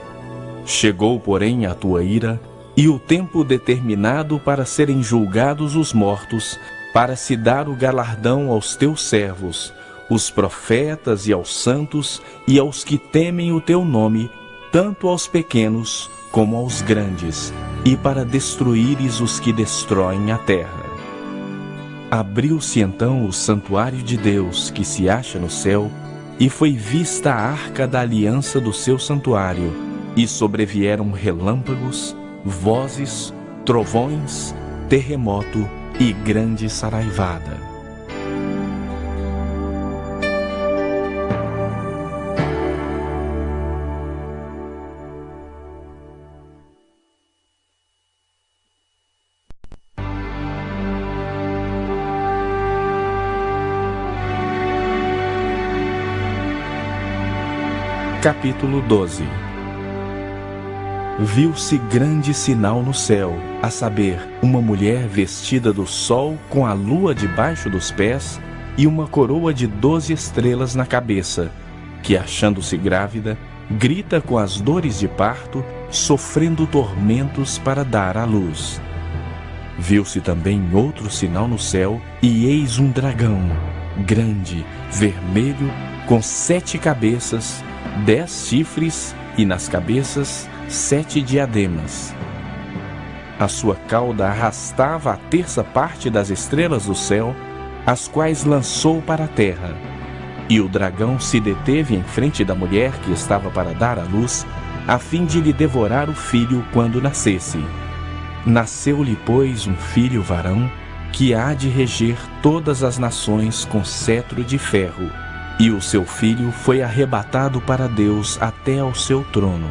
Chegou, porém, a tua ira, e o tempo determinado para serem julgados os mortos, para se dar o galardão aos teus servos, os profetas e aos santos, e aos que temem o teu nome, tanto aos pequenos como aos grandes, e para destruíres os que destroem a terra. Abriu-se então o santuário de Deus, que se acha no céu, e foi vista a arca da aliança do seu santuário, e sobrevieram relâmpagos, vozes, trovões, terremoto e grande saraivada. Capítulo 12. Viu-se grande sinal no céu, a saber, uma mulher vestida do sol com a lua debaixo dos pés e uma coroa de 12 estrelas na cabeça, que, achando-se grávida, grita com as dores de parto, sofrendo tormentos para dar à luz. Viu-se também outro sinal no céu, e eis um dragão, grande, vermelho, com 7 cabeças, 10 chifres, e nas cabeças 7 diademas. A sua cauda arrastava a terça parte das estrelas do céu, as quais lançou para a terra. E o dragão se deteve em frente da mulher que estava para dar à luz, a fim de lhe devorar o filho quando nascesse. Nasceu-lhe, pois, um filho varão, que há de reger todas as nações com cetro de ferro. E o seu filho foi arrebatado para Deus até ao seu trono.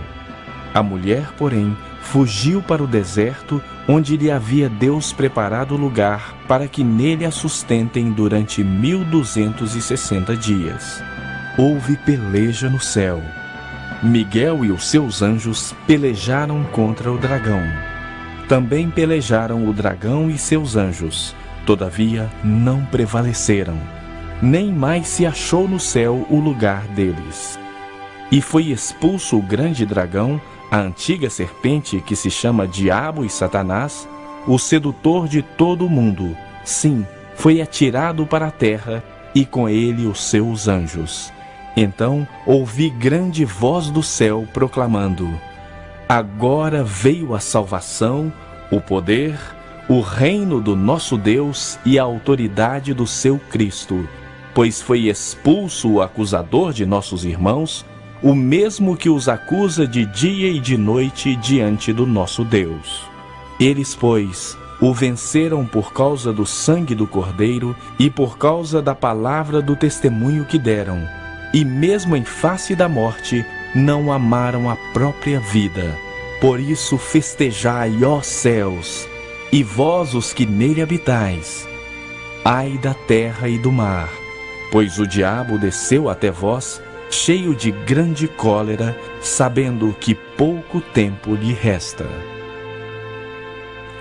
A mulher, porém, fugiu para o deserto, onde lhe havia Deus preparado lugar para que nele a sustentem durante 1260 dias. Houve peleja no céu. Miguel e os seus anjos pelejaram contra o dragão. Também pelejaram o dragão e seus anjos, todavia não prevaleceram. Nem mais se achou no céu o lugar deles. E foi expulso o grande dragão, a antiga serpente que se chama Diabo e Satanás, o sedutor de todo o mundo. Sim, foi atirado para a terra, e com ele os seus anjos. Então ouvi grande voz do céu proclamando: Agora veio a salvação, o poder, o reino do nosso Deus e a autoridade do seu Cristo, pois foi expulso o acusador de nossos irmãos, o mesmo que os acusa de dia e de noite diante do nosso Deus. Eles, pois, o venceram por causa do sangue do Cordeiro e por causa da palavra do testemunho que deram, e mesmo em face da morte, não amaram a própria vida. Por isso festejai, ó céus, e vós os que nele habitais. Ai da terra e do mar, pois o diabo desceu até vós, cheio de grande cólera, sabendo que pouco tempo lhe resta.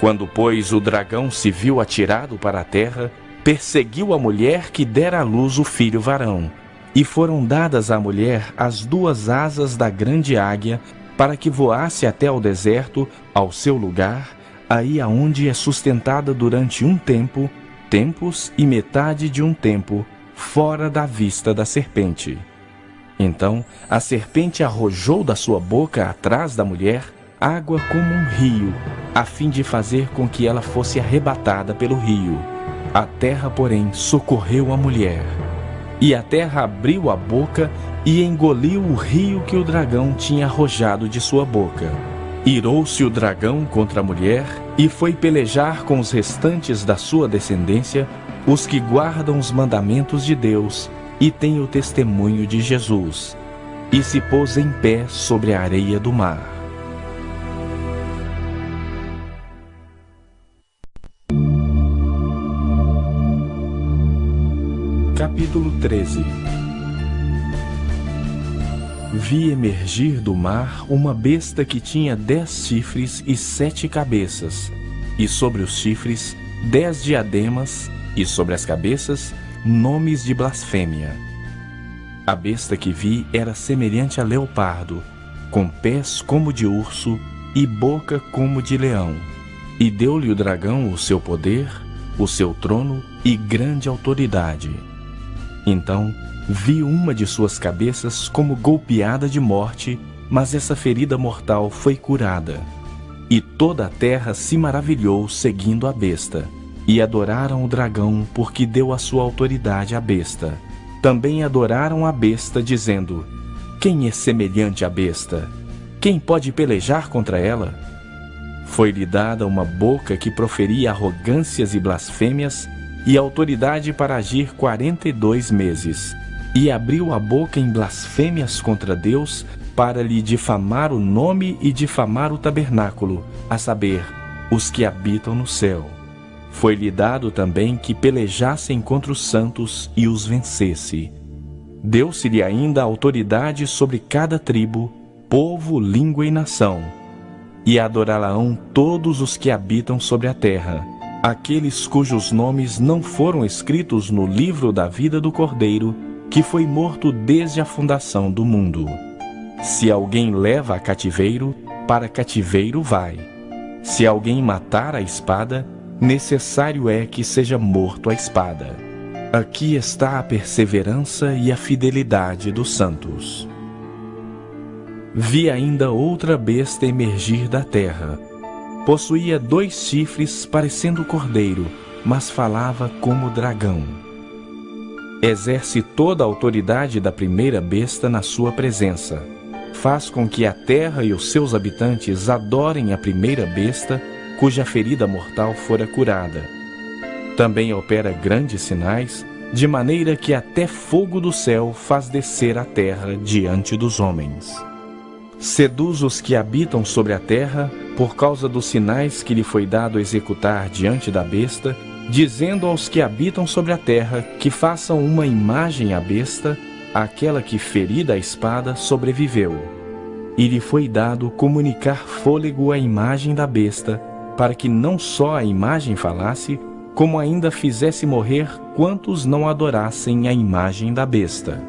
Quando, pois, o dragão se viu atirado para a terra, perseguiu a mulher que dera à luz o filho varão, e foram dadas à mulher as 2 asas da grande águia, para que voasse até ao deserto, ao seu lugar, aí aonde é sustentada durante um tempo, tempos e metade de um tempo, fora da vista da serpente. Então a serpente arrojou da sua boca atrás da mulher água como um rio, a fim de fazer com que ela fosse arrebatada pelo rio. A terra, porém, socorreu a mulher. E a terra abriu a boca e engoliu o rio que o dragão tinha arrojado de sua boca. Irou-se o dragão contra a mulher e foi pelejar com os restantes da sua descendência, os que guardam os mandamentos de Deus e têm o testemunho de Jesus, e se pôs em pé sobre a areia do mar. Capítulo 13. Vi emergir do mar uma besta que tinha 10 chifres e 7 cabeças, e sobre os chifres 10 diademas, e sobre as cabeças nomes de blasfêmia. A besta que vi era semelhante a leopardo, com pés como de urso e boca como de leão. E deu-lhe o dragão o seu poder, o seu trono e grande autoridade. Então vi uma de suas cabeças como golpeada de morte, mas essa ferida mortal foi curada. E toda a terra se maravilhou seguindo a besta. E adoraram o dragão, porque deu a sua autoridade à besta. Também adoraram a besta, dizendo: Quem é semelhante à besta? Quem pode pelejar contra ela? Foi-lhe dada uma boca que proferia arrogâncias e blasfêmias, e autoridade para agir 42 meses. E abriu a boca em blasfêmias contra Deus, para lhe difamar o nome e difamar o tabernáculo, a saber, os que habitam no céu. Foi-lhe dado também que pelejassem contra os santos e os vencesse. deu-se-lhe ainda autoridade sobre cada tribo, povo, língua e nação. E adorá-la-ão todos os que habitam sobre a terra, aqueles cujos nomes não foram escritos no livro da vida do Cordeiro, que foi morto desde a fundação do mundo. Se alguém leva a cativeiro, para cativeiro vai. Se alguém matar a espada, necessário é que seja morto a espada. Aqui está a perseverança e a fidelidade dos santos. Vi ainda outra besta emergir da terra. Possuía 2 chifres parecendo cordeiro, mas falava como dragão. Exerce toda a autoridade da primeira besta na sua presença. Faz com que a terra e os seus habitantes adorem a primeira besta, cuja ferida mortal fora curada. Também opera grandes sinais, de maneira que até fogo do céu faz descer a terra diante dos homens. Seduz os que habitam sobre a terra, por causa dos sinais que lhe foi dado executar diante da besta, dizendo aos que habitam sobre a terra que façam uma imagem à besta, aquela que, ferida a espada, sobreviveu. E lhe foi dado comunicar fôlego à imagem da besta, para que não só a imagem falasse, como ainda fizesse morrer quantos não adorassem a imagem da besta.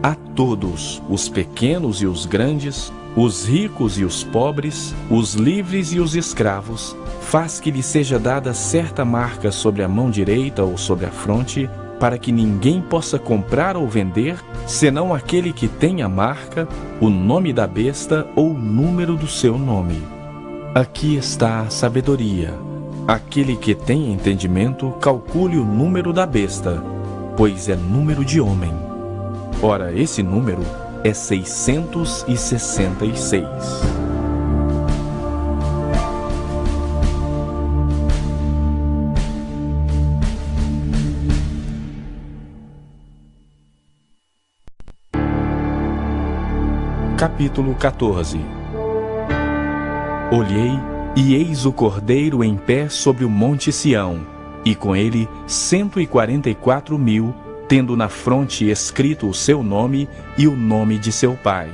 A todos, os pequenos e os grandes, os ricos e os pobres, os livres e os escravos, faz que lhe seja dada certa marca sobre a mão direita ou sobre a fronte, para que ninguém possa comprar ou vender, senão aquele que tem a marca, o nome da besta ou o número do seu nome. Aqui está a sabedoria. Aquele que tem entendimento, calcule o número da besta, pois é número de homem. Ora, esse número é 666. Capítulo 14. Olhei, e eis o Cordeiro em pé sobre o monte Sião, e com ele 144.000, tendo na fronte escrito o seu nome e o nome de seu pai.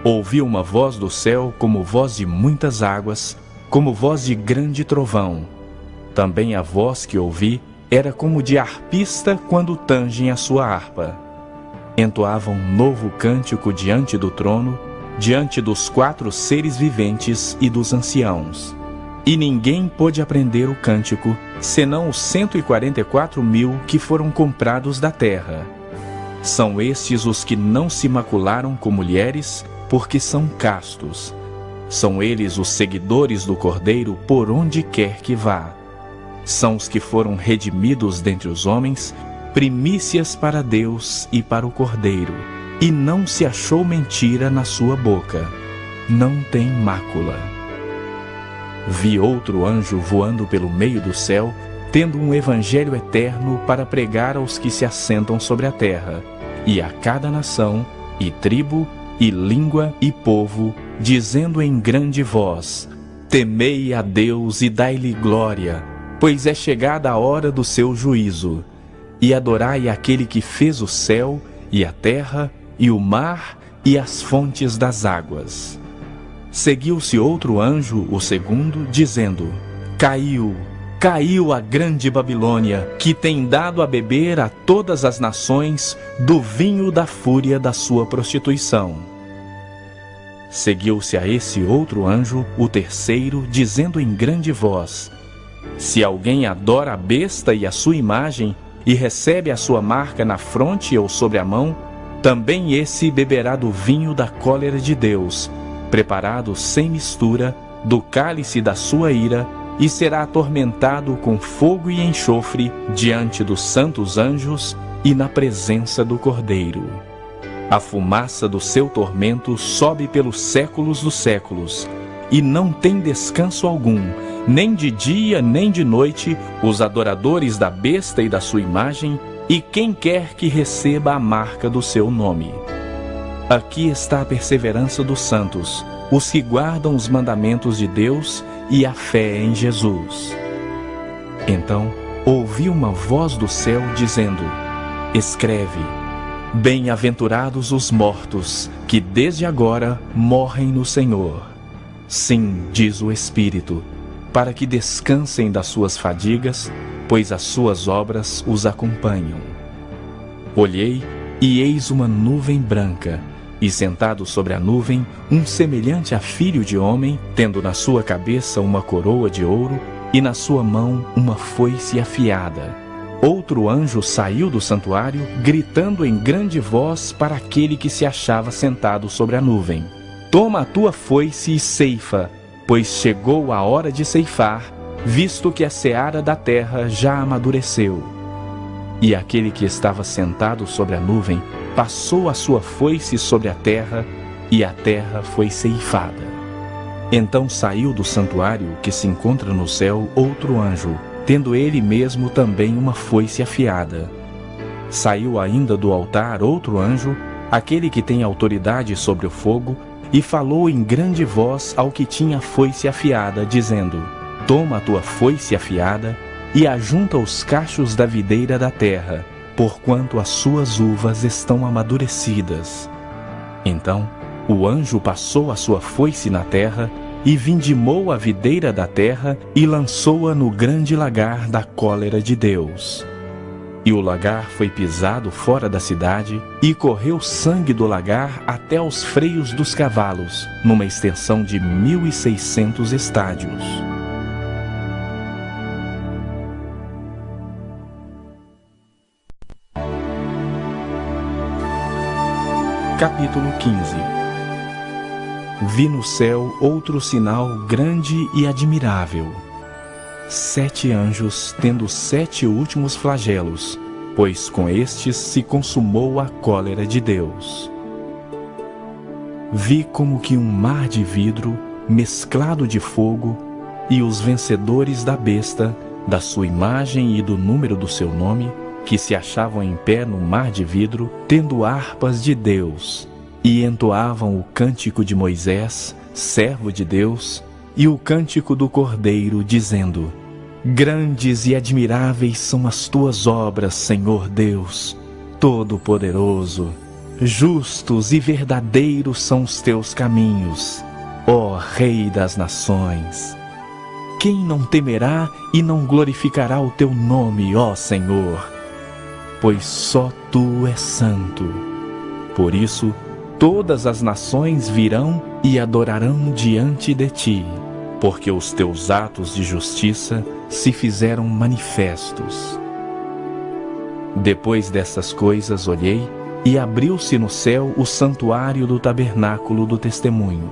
Ouvi uma voz do céu como voz de muitas águas, como voz de grande trovão. Também a voz que ouvi era como de harpista quando tangem a sua harpa. Entoava um novo cântico diante do trono, diante dos 4 seres viventes e dos anciãos. E ninguém pôde aprender o cântico, senão os 144.000 que foram comprados da terra. São estes os que não se macularam com mulheres, porque são castos. São eles os seguidores do Cordeiro por onde quer que vá. São os que foram redimidos dentre os homens, primícias para Deus e para o Cordeiro. E não se achou mentira na sua boca. Não tem mácula. Vi outro anjo voando pelo meio do céu, tendo um evangelho eterno para pregar aos que se assentam sobre a terra, e a cada nação, e tribo, e língua, e povo, dizendo em grande voz: Temei a Deus e dai-lhe glória, pois é chegada a hora do seu juízo. E adorai aquele que fez o céu, e a terra, e o mar, e as fontes das águas. Seguiu-se outro anjo, o segundo, dizendo: Caiu, caiu a grande Babilônia, que tem dado a beber a todas as nações do vinho da fúria da sua prostituição. Seguiu-se a esse outro anjo, o terceiro, dizendo em grande voz: Se alguém adora a besta e a sua imagem, e recebe a sua marca na fronte ou sobre a mão, também esse beberá do vinho da cólera de Deus, preparado sem mistura, do cálice da sua ira, e será atormentado com fogo e enxofre diante dos santos anjos e na presença do Cordeiro. A fumaça do seu tormento sobe pelos séculos dos séculos, e não tem descanso algum, nem de dia nem de noite, os adoradores da besta e da sua imagem, e quem quer que receba a marca do seu nome. Aqui está a perseverança dos santos, os que guardam os mandamentos de Deus e a fé em Jesus. Então ouvi uma voz do céu dizendo: Escreve, Bem-aventurados os mortos, que desde agora morrem no Senhor. Sim, diz o Espírito, para que descansem das suas fadigas, pois as suas obras os acompanham. Olhei, e eis uma nuvem branca, e sentado sobre a nuvem, um semelhante a filho de homem, tendo na sua cabeça uma coroa de ouro, e na sua mão uma foice afiada. Outro anjo saiu do santuário, gritando em grande voz para aquele que se achava sentado sobre a nuvem: Toma a tua foice e ceifa, pois chegou a hora de ceifar, visto que a seara da terra já amadureceu. E aquele que estava sentado sobre a nuvem passou a sua foice sobre a terra, e a terra foi ceifada. Então saiu do santuário que se encontra no céu outro anjo, tendo ele mesmo também uma foice afiada. Saiu ainda do altar outro anjo, aquele que tem autoridade sobre o fogo, e falou em grande voz ao que tinha a foice afiada, dizendo: Toma a tua foice afiada e ajunta os cachos da videira da terra, porquanto as suas uvas estão amadurecidas. Então o anjo passou a sua foice na terra, e vindimou a videira da terra, e lançou-a no grande lagar da cólera de Deus. E o lagar foi pisado fora da cidade, e correu sangue do lagar até aos freios dos cavalos, numa extensão de 1.600 estádios. Capítulo 15. Vi no céu outro sinal grande e admirável: 7 anjos tendo 7 últimos flagelos, pois com estes se consumou a cólera de Deus. Vi como que um mar de vidro, mesclado de fogo, e os vencedores da besta, da sua imagem e do número do seu nome, que se achavam em pé no mar de vidro, tendo harpas de Deus, e entoavam o cântico de Moisés, servo de Deus, e o cântico do Cordeiro, dizendo: Grandes e admiráveis são as tuas obras, Senhor Deus, Todo-Poderoso. Justos e verdadeiros são os teus caminhos, ó Rei das Nações. Quem não temerá e não glorificará o teu nome, ó Senhor? Pois só tu és santo. Por isso, todas as nações virão e adorarão diante de ti, porque os teus atos de justiça se fizeram manifestos. Depois dessas coisas olhei, e abriu-se no céu o santuário do tabernáculo do testemunho.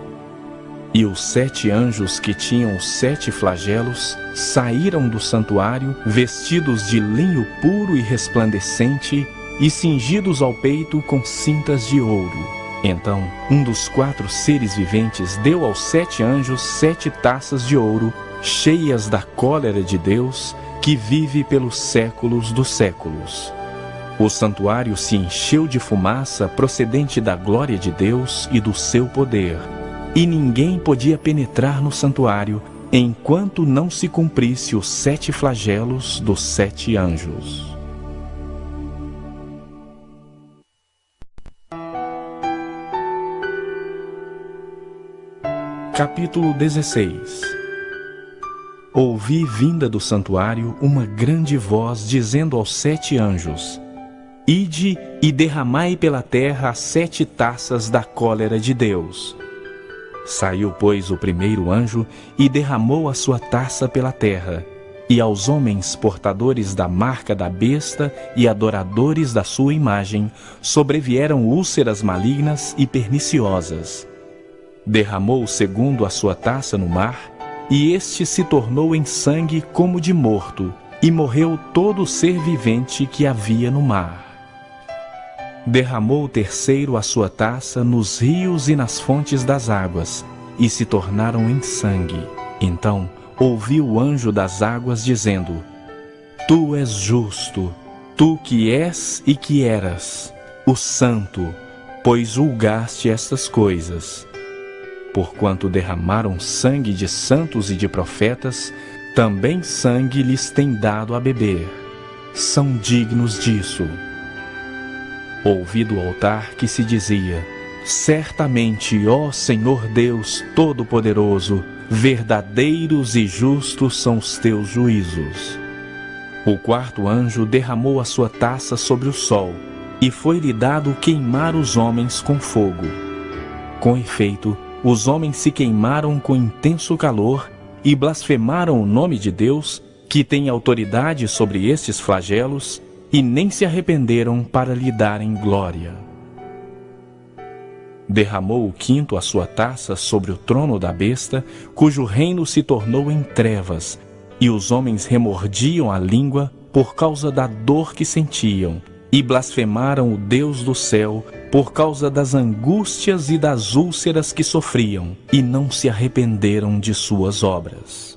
E os 7 anjos que tinham os 7 flagelos saíram do santuário, vestidos de linho puro e resplandecente, e cingidos ao peito com cintas de ouro. Então um dos 4 seres viventes deu aos 7 anjos 7 taças de ouro, cheias da cólera de Deus, que vive pelos séculos dos séculos. O santuário se encheu de fumaça procedente da glória de Deus e do seu poder, e ninguém podia penetrar no santuário, enquanto não se cumprisse os 7 flagelos dos 7 anjos. Capítulo 16. Ouvi vinda do santuário uma grande voz dizendo aos 7 anjos: Ide e derramai pela terra as 7 taças da cólera de Deus. Saiu, pois, o primeiro anjo e derramou a sua taça pela terra, e aos homens portadores da marca da besta e adoradores da sua imagem sobrevieram úlceras malignas e perniciosas. Derramou o segundo a sua taça no mar, e este se tornou em sangue como de morto, e morreu todo o ser vivente que havia no mar. Derramou o terceiro a sua taça nos rios e nas fontes das águas, e se tornaram em sangue. Então ouvi o anjo das águas dizendo: Tu és justo, tu que és e que eras, o santo, pois julgaste estas coisas. Porquanto derramaram sangue de santos e de profetas, também sangue lhes tem dado a beber. São dignos disso. Ouvi do altar que se dizia: certamente, ó Senhor Deus Todo-Poderoso, verdadeiros e justos são os teus juízos. O quarto anjo derramou a sua taça sobre o sol, e foi-lhe dado queimar os homens com fogo. Com efeito, os homens se queimaram com intenso calor e blasfemaram o nome de Deus, que tem autoridade sobre estes flagelos, e nem se arrependeram para lhe darem glória. Derramou o quinto a sua taça sobre o trono da besta, cujo reino se tornou em trevas, e os homens remordiam a língua por causa da dor que sentiam, e blasfemaram o Deus do céu por causa das angústias e das úlceras que sofriam, e não se arrependeram de suas obras.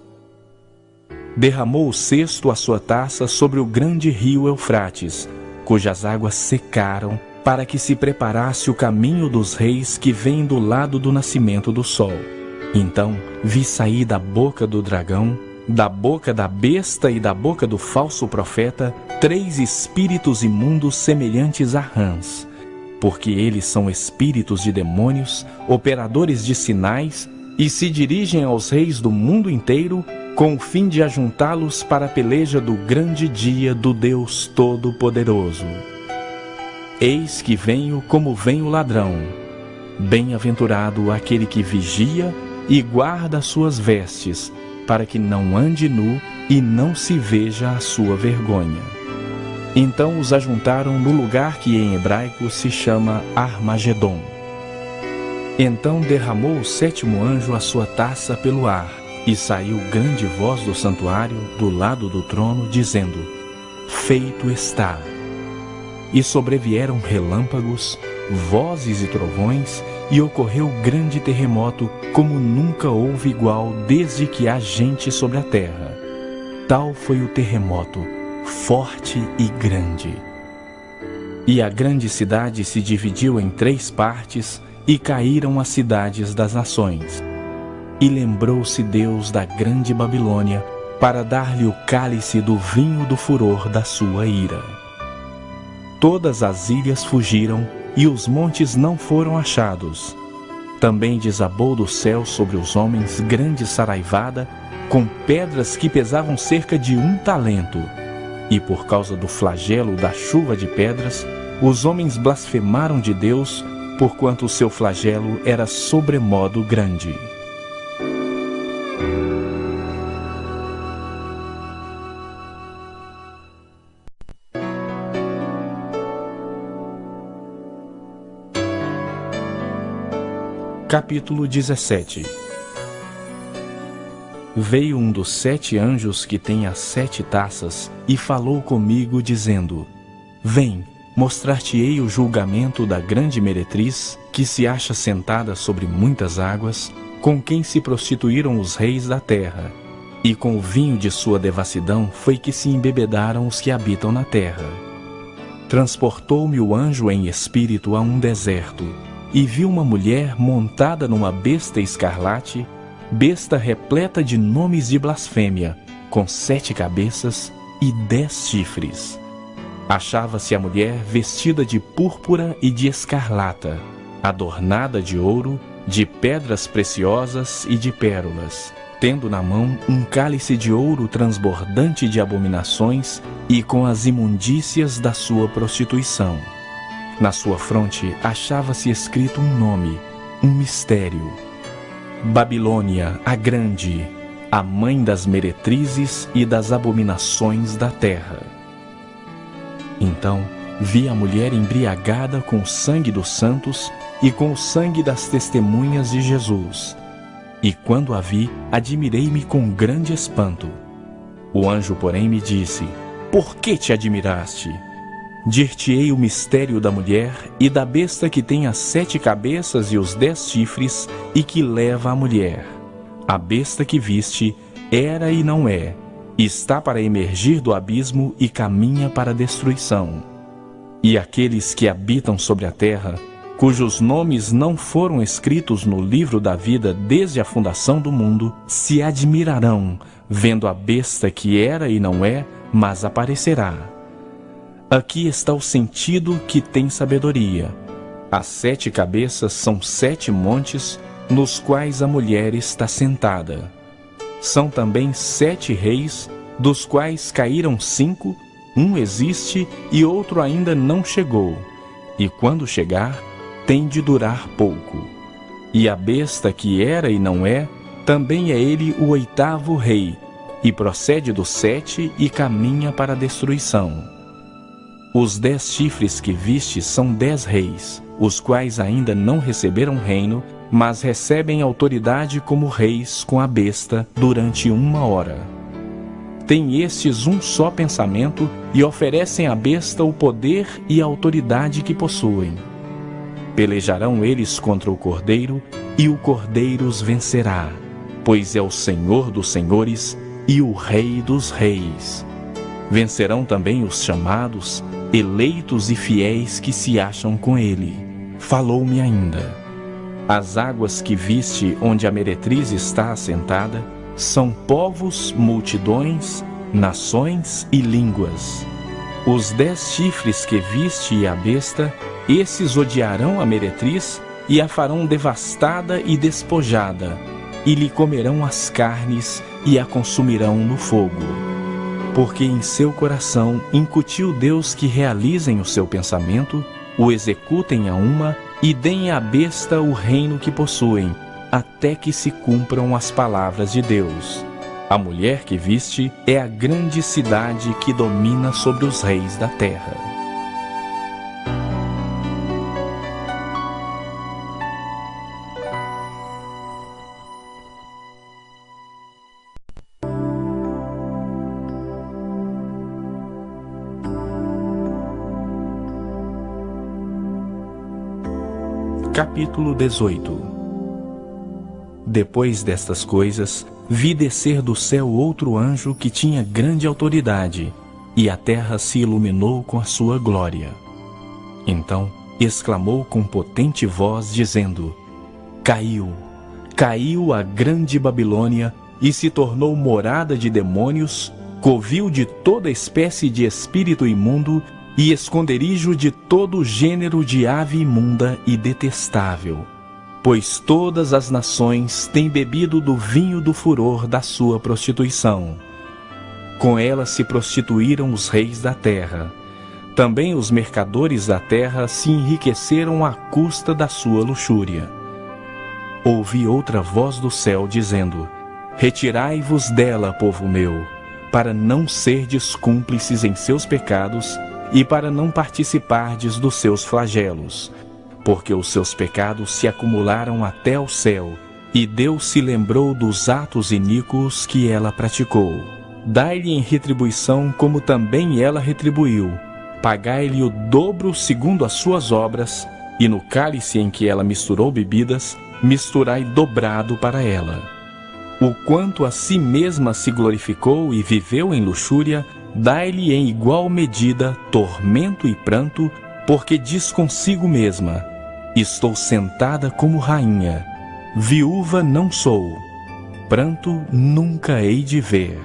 Derramou o sexto a sua taça sobre o grande rio Eufrates, cujas águas secaram, para que se preparasse o caminho dos reis que vem do lado do nascimento do sol. Então vi sair da boca do dragão, da boca da besta e da boca do falso profeta, 3 espíritos imundos semelhantes a rãs, porque eles são espíritos de demônios, operadores de sinais, e se dirigem aos reis do mundo inteiro, com o fim de ajuntá-los para a peleja do grande dia do Deus Todo-Poderoso. Eis que venho como vem o ladrão. Bem-aventurado aquele que vigia e guarda as suas vestes, para que não ande nu e não se veja a sua vergonha. Então os ajuntaram no lugar que em hebraico se chama Armagedon. Então derramou o sétimo anjo a sua taça pelo ar, e saiu grande voz do santuário, do lado do trono, dizendo: feito está. E sobrevieram relâmpagos, vozes e trovões, e ocorreu grande terremoto, como nunca houve igual desde que há gente sobre a terra. Tal foi o terremoto, forte e grande. E a grande cidade se dividiu em 3 partes, e caíram as cidades das nações. E lembrou-se Deus da grande Babilônia, para dar-lhe o cálice do vinho do furor da sua ira. Todas as ilhas fugiram, e os montes não foram achados. Também desabou do céu sobre os homens grande saraivada, com pedras que pesavam cerca de 1 talento. E por causa do flagelo da chuva de pedras, os homens blasfemaram de Deus, porquanto o seu flagelo era sobremodo grande. Capítulo 17. Veio um dos 7 anjos que tem as 7 taças e falou comigo, dizendo: vem, mostrar-te-ei o julgamento da grande meretriz, que se acha sentada sobre muitas águas, com quem se prostituíram os reis da terra, e com o vinho de sua devassidão foi que se embebedaram os que habitam na terra. Transportou-me o anjo em espírito a um deserto, e vi uma mulher montada numa besta escarlate, besta repleta de nomes de blasfêmia, com 7 cabeças e 10 chifres. Achava-se a mulher vestida de púrpura e de escarlata, adornada de ouro, de pedras preciosas e de pérolas, tendo na mão um cálice de ouro transbordante de abominações e com as imundícias da sua prostituição. Na sua fronte achava-se escrito um nome, um mistério: Babilônia, a Grande, a mãe das meretrizes e das abominações da terra. Então vi a mulher embriagada com o sangue dos santos e com o sangue das testemunhas de Jesus. E quando a vi, admirei-me com grande espanto. O anjo, porém, me disse: por que te admiraste? Dir-te-ei o mistério da mulher e da besta que tem as 7 cabeças e os 10 chifres e que leva a mulher. A besta que viste era e não é, está para emergir do abismo e caminha para a destruição. E aqueles que habitam sobre a terra, cujos nomes não foram escritos no livro da vida desde a fundação do mundo, se admirarão, vendo a besta que era e não é, mas aparecerá. Aqui está o sentido que tem sabedoria. As 7 cabeças são 7 montes nos quais a mulher está sentada. São também 7 reis, dos quais caíram 5, um existe e outro ainda não chegou, e quando chegar, tem de durar pouco. E a besta que era e não é, também é ele o 8º rei, e procede do 7 e caminha para a destruição. Os 10 chifres que viste são 10 reis, os quais ainda não receberam reino, mas recebem autoridade como reis com a besta durante 1 hora. Têm estes um só pensamento e oferecem à besta o poder e a autoridade que possuem. Pelejarão eles contra o Cordeiro, e o Cordeiro os vencerá, pois é o Senhor dos senhores e o Rei dos reis. Vencerão também os chamados, eleitos e fiéis que se acham com ele. Falou-me ainda: as águas que viste onde a meretriz está assentada são povos, multidões, nações e línguas. Os 10 chifres que viste e a besta, esses odiarão a meretriz e a farão devastada e despojada, e lhe comerão as carnes e a consumirão no fogo. Porque em seu coração incutiu Deus que realizem o seu pensamento, o executem a uma e deem à besta o reino que possuem, até que se cumpram as palavras de Deus. A mulher que viste é a grande cidade que domina sobre os reis da terra. Capítulo 18. Depois destas coisas, vi descer do céu outro anjo que tinha grande autoridade, e a terra se iluminou com a sua glória. Então exclamou com potente voz, dizendo: Caiu, caiu a grande Babilônia, e se tornou morada de demônios, covil de toda espécie de espírito imundo, e esconderijo de todo gênero de ave imunda e detestável. Pois todas as nações têm bebido do vinho do furor da sua prostituição. Com ela se prostituíram os reis da terra. Também os mercadores da terra se enriqueceram à custa da sua luxúria. Ouvi outra voz do céu dizendo: Retirai-vos dela, povo meu, para não serdes cúmplices em seus pecados e para não participardes dos seus flagelos, porque os seus pecados se acumularam até ao céu, e Deus se lembrou dos atos iníquos que ela praticou. Dai-lhe em retribuição como também ela retribuiu. Pagai-lhe o dobro segundo as suas obras, e no cálice em que ela misturou bebidas, misturai dobrado para ela. O quanto a si mesma se glorificou e viveu em luxúria, dai-lhe em igual medida tormento e pranto, porque diz consigo mesma: estou sentada como rainha, viúva não sou, pranto nunca hei de ver.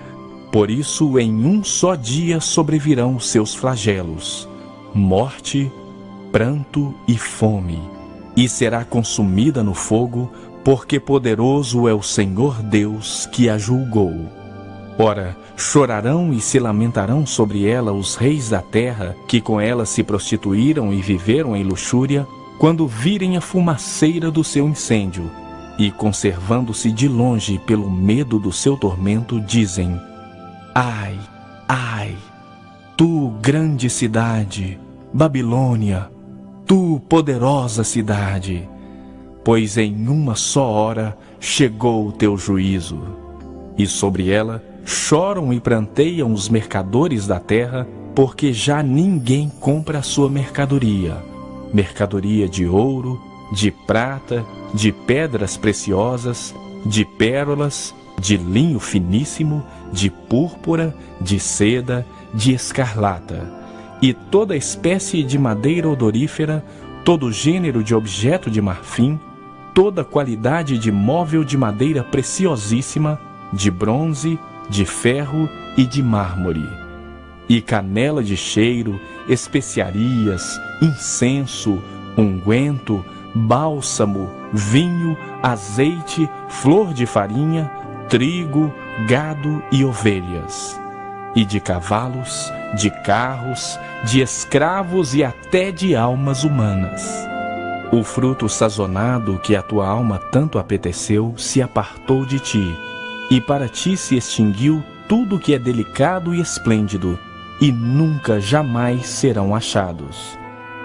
Por isso em um só dia sobrevirão os seus flagelos, morte, pranto e fome, e será consumida no fogo, porque poderoso é o Senhor Deus que a julgou. Ora, chorarão e se lamentarão sobre ela os reis da terra, que com ela se prostituíram e viveram em luxúria, quando virem a fumaceira do seu incêndio, e conservando-se de longe pelo medo do seu tormento, dizem: Ai, ai, tu grande cidade, Babilônia, tu poderosa cidade, pois em uma só hora chegou o teu juízo. E sobre ela choram e pranteiam os mercadores da terra, porque já ninguém compra a sua mercadoria, mercadoria de ouro, de prata, de pedras preciosas, de pérolas, de linho finíssimo, de púrpura, de seda, de escarlata, e toda espécie de madeira odorífera, todo gênero de objeto de marfim, toda qualidade de móvel de madeira preciosíssima, de bronze, de ferro e de mármore. e canela de cheiro, especiarias, incenso, unguento, bálsamo, vinho, azeite, flor de farinha, trigo, gado e ovelhas, e de cavalos, de carros, de escravos e até de almas humanas. O fruto sazonado que a tua alma tanto apeteceu se apartou de ti, e para ti se extinguiu tudo que é delicado e esplêndido, e nunca jamais serão achados.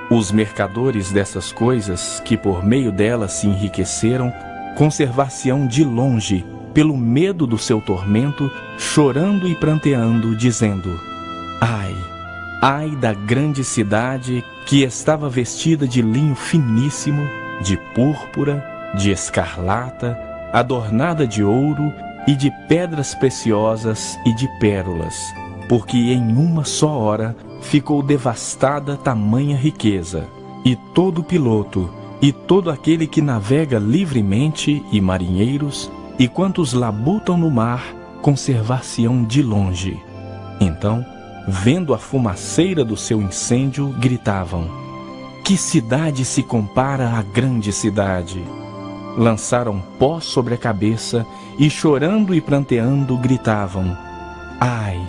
Os mercadores dessas coisas, que por meio delas se enriqueceram, conservar-se-ão de longe, pelo medo do seu tormento, chorando e pranteando, dizendo: ai, ai da grande cidade que estava vestida de linho finíssimo, de púrpura, de escarlata, adornada de ouro e de pedras preciosas e de pérolas, porque em uma só hora ficou devastada tamanha riqueza, e todo piloto, e todo aquele que navega livremente, e marinheiros, e quantos labutam no mar, conservar-se-ão de longe. Então, vendo a fumaceira do seu incêndio, gritavam: que cidade se compara à grande cidade? Lançaram pó sobre a cabeça, e chorando e pranteando, gritavam: ai,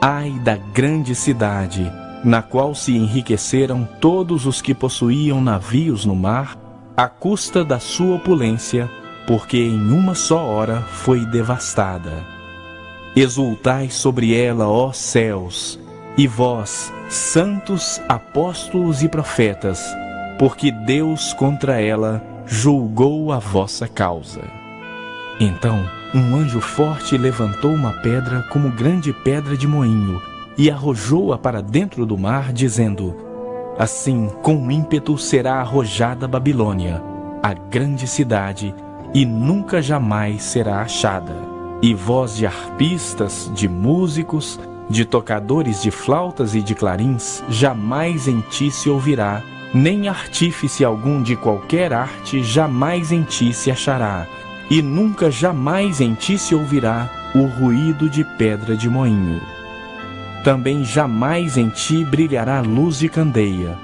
ai da grande cidade, na qual se enriqueceram todos os que possuíam navios no mar, à custa da sua opulência, porque em uma só hora foi devastada. Exultai sobre ela, ó céus, e vós, santos, apóstolos e profetas, porque Deus contra ela julgou a vossa causa. Então um anjo forte levantou uma pedra como grande pedra de moinho, e arrojou-a para dentro do mar, dizendo: assim com ímpeto será arrojada Babilônia, a grande cidade, e nunca jamais será achada. E voz de arpistas, de músicos, de tocadores de flautas e de clarins, jamais em ti se ouvirá, nem artífice algum de qualquer arte jamais em ti se achará, e nunca jamais em ti se ouvirá o ruído de pedra de moinho. Também jamais em ti brilhará luz de candeia,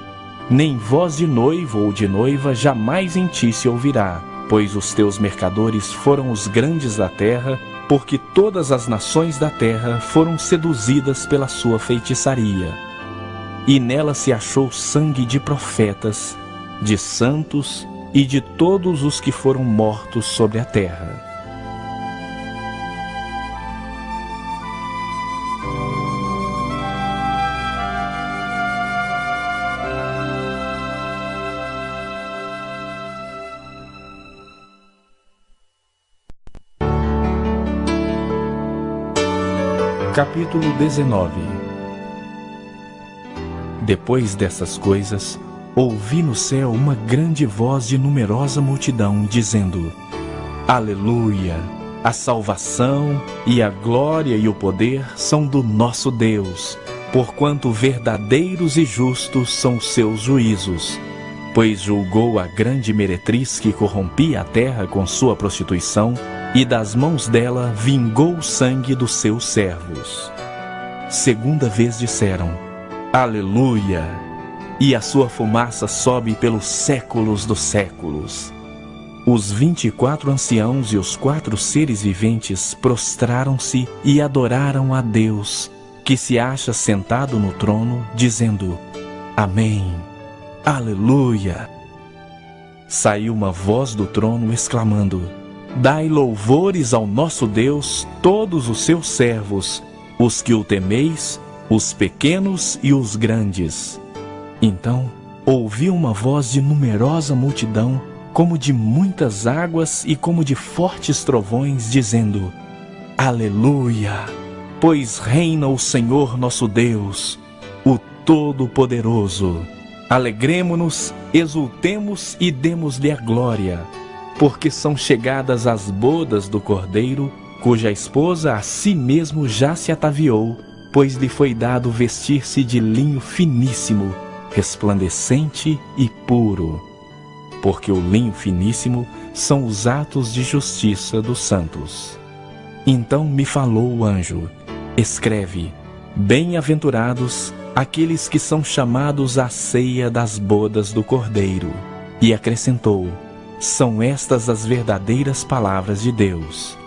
nem voz de noivo ou de noiva jamais em ti se ouvirá, pois os teus mercadores foram os grandes da terra, porque todas as nações da terra foram seduzidas pela sua feitiçaria. E nela se achou sangue de profetas, de santos e de todos os que foram mortos sobre a terra. Capítulo 19. Depois dessas coisas, ouvi no céu uma grande voz de numerosa multidão, dizendo: Aleluia! A salvação e a glória e o poder são do nosso Deus, porquanto verdadeiros e justos são os seus juízos. Pois julgou a grande meretriz que corrompia a terra com sua prostituição, e das mãos dela vingou o sangue dos seus servos. Segunda vez disseram: Aleluia! E a sua fumaça sobe pelos séculos dos séculos. Os 24 anciãos e os 4 seres viventes prostraram-se e adoraram a Deus, que se acha sentado no trono, dizendo: Amém! Aleluia! Saiu uma voz do trono exclamando: Dai louvores ao nosso Deus, todos os seus servos, os que o temeis, os pequenos e os grandes. Então ouvi uma voz de numerosa multidão, como de muitas águas e como de fortes trovões, dizendo: Aleluia! Pois reina o Senhor nosso Deus, o Todo-Poderoso. Alegremo-nos, exultemos e demos-lhe a glória, porque são chegadas as bodas do Cordeiro, cuja esposa a si mesmo já se ataviou, pois lhe foi dado vestir-se de linho finíssimo, resplandecente e puro. Porque o linho finíssimo são os atos de justiça dos santos. Então me falou o anjo: Escreve: Bem-aventurados aqueles que são chamados à ceia das bodas do Cordeiro. E acrescentou: são estas as verdadeiras palavras de Deus.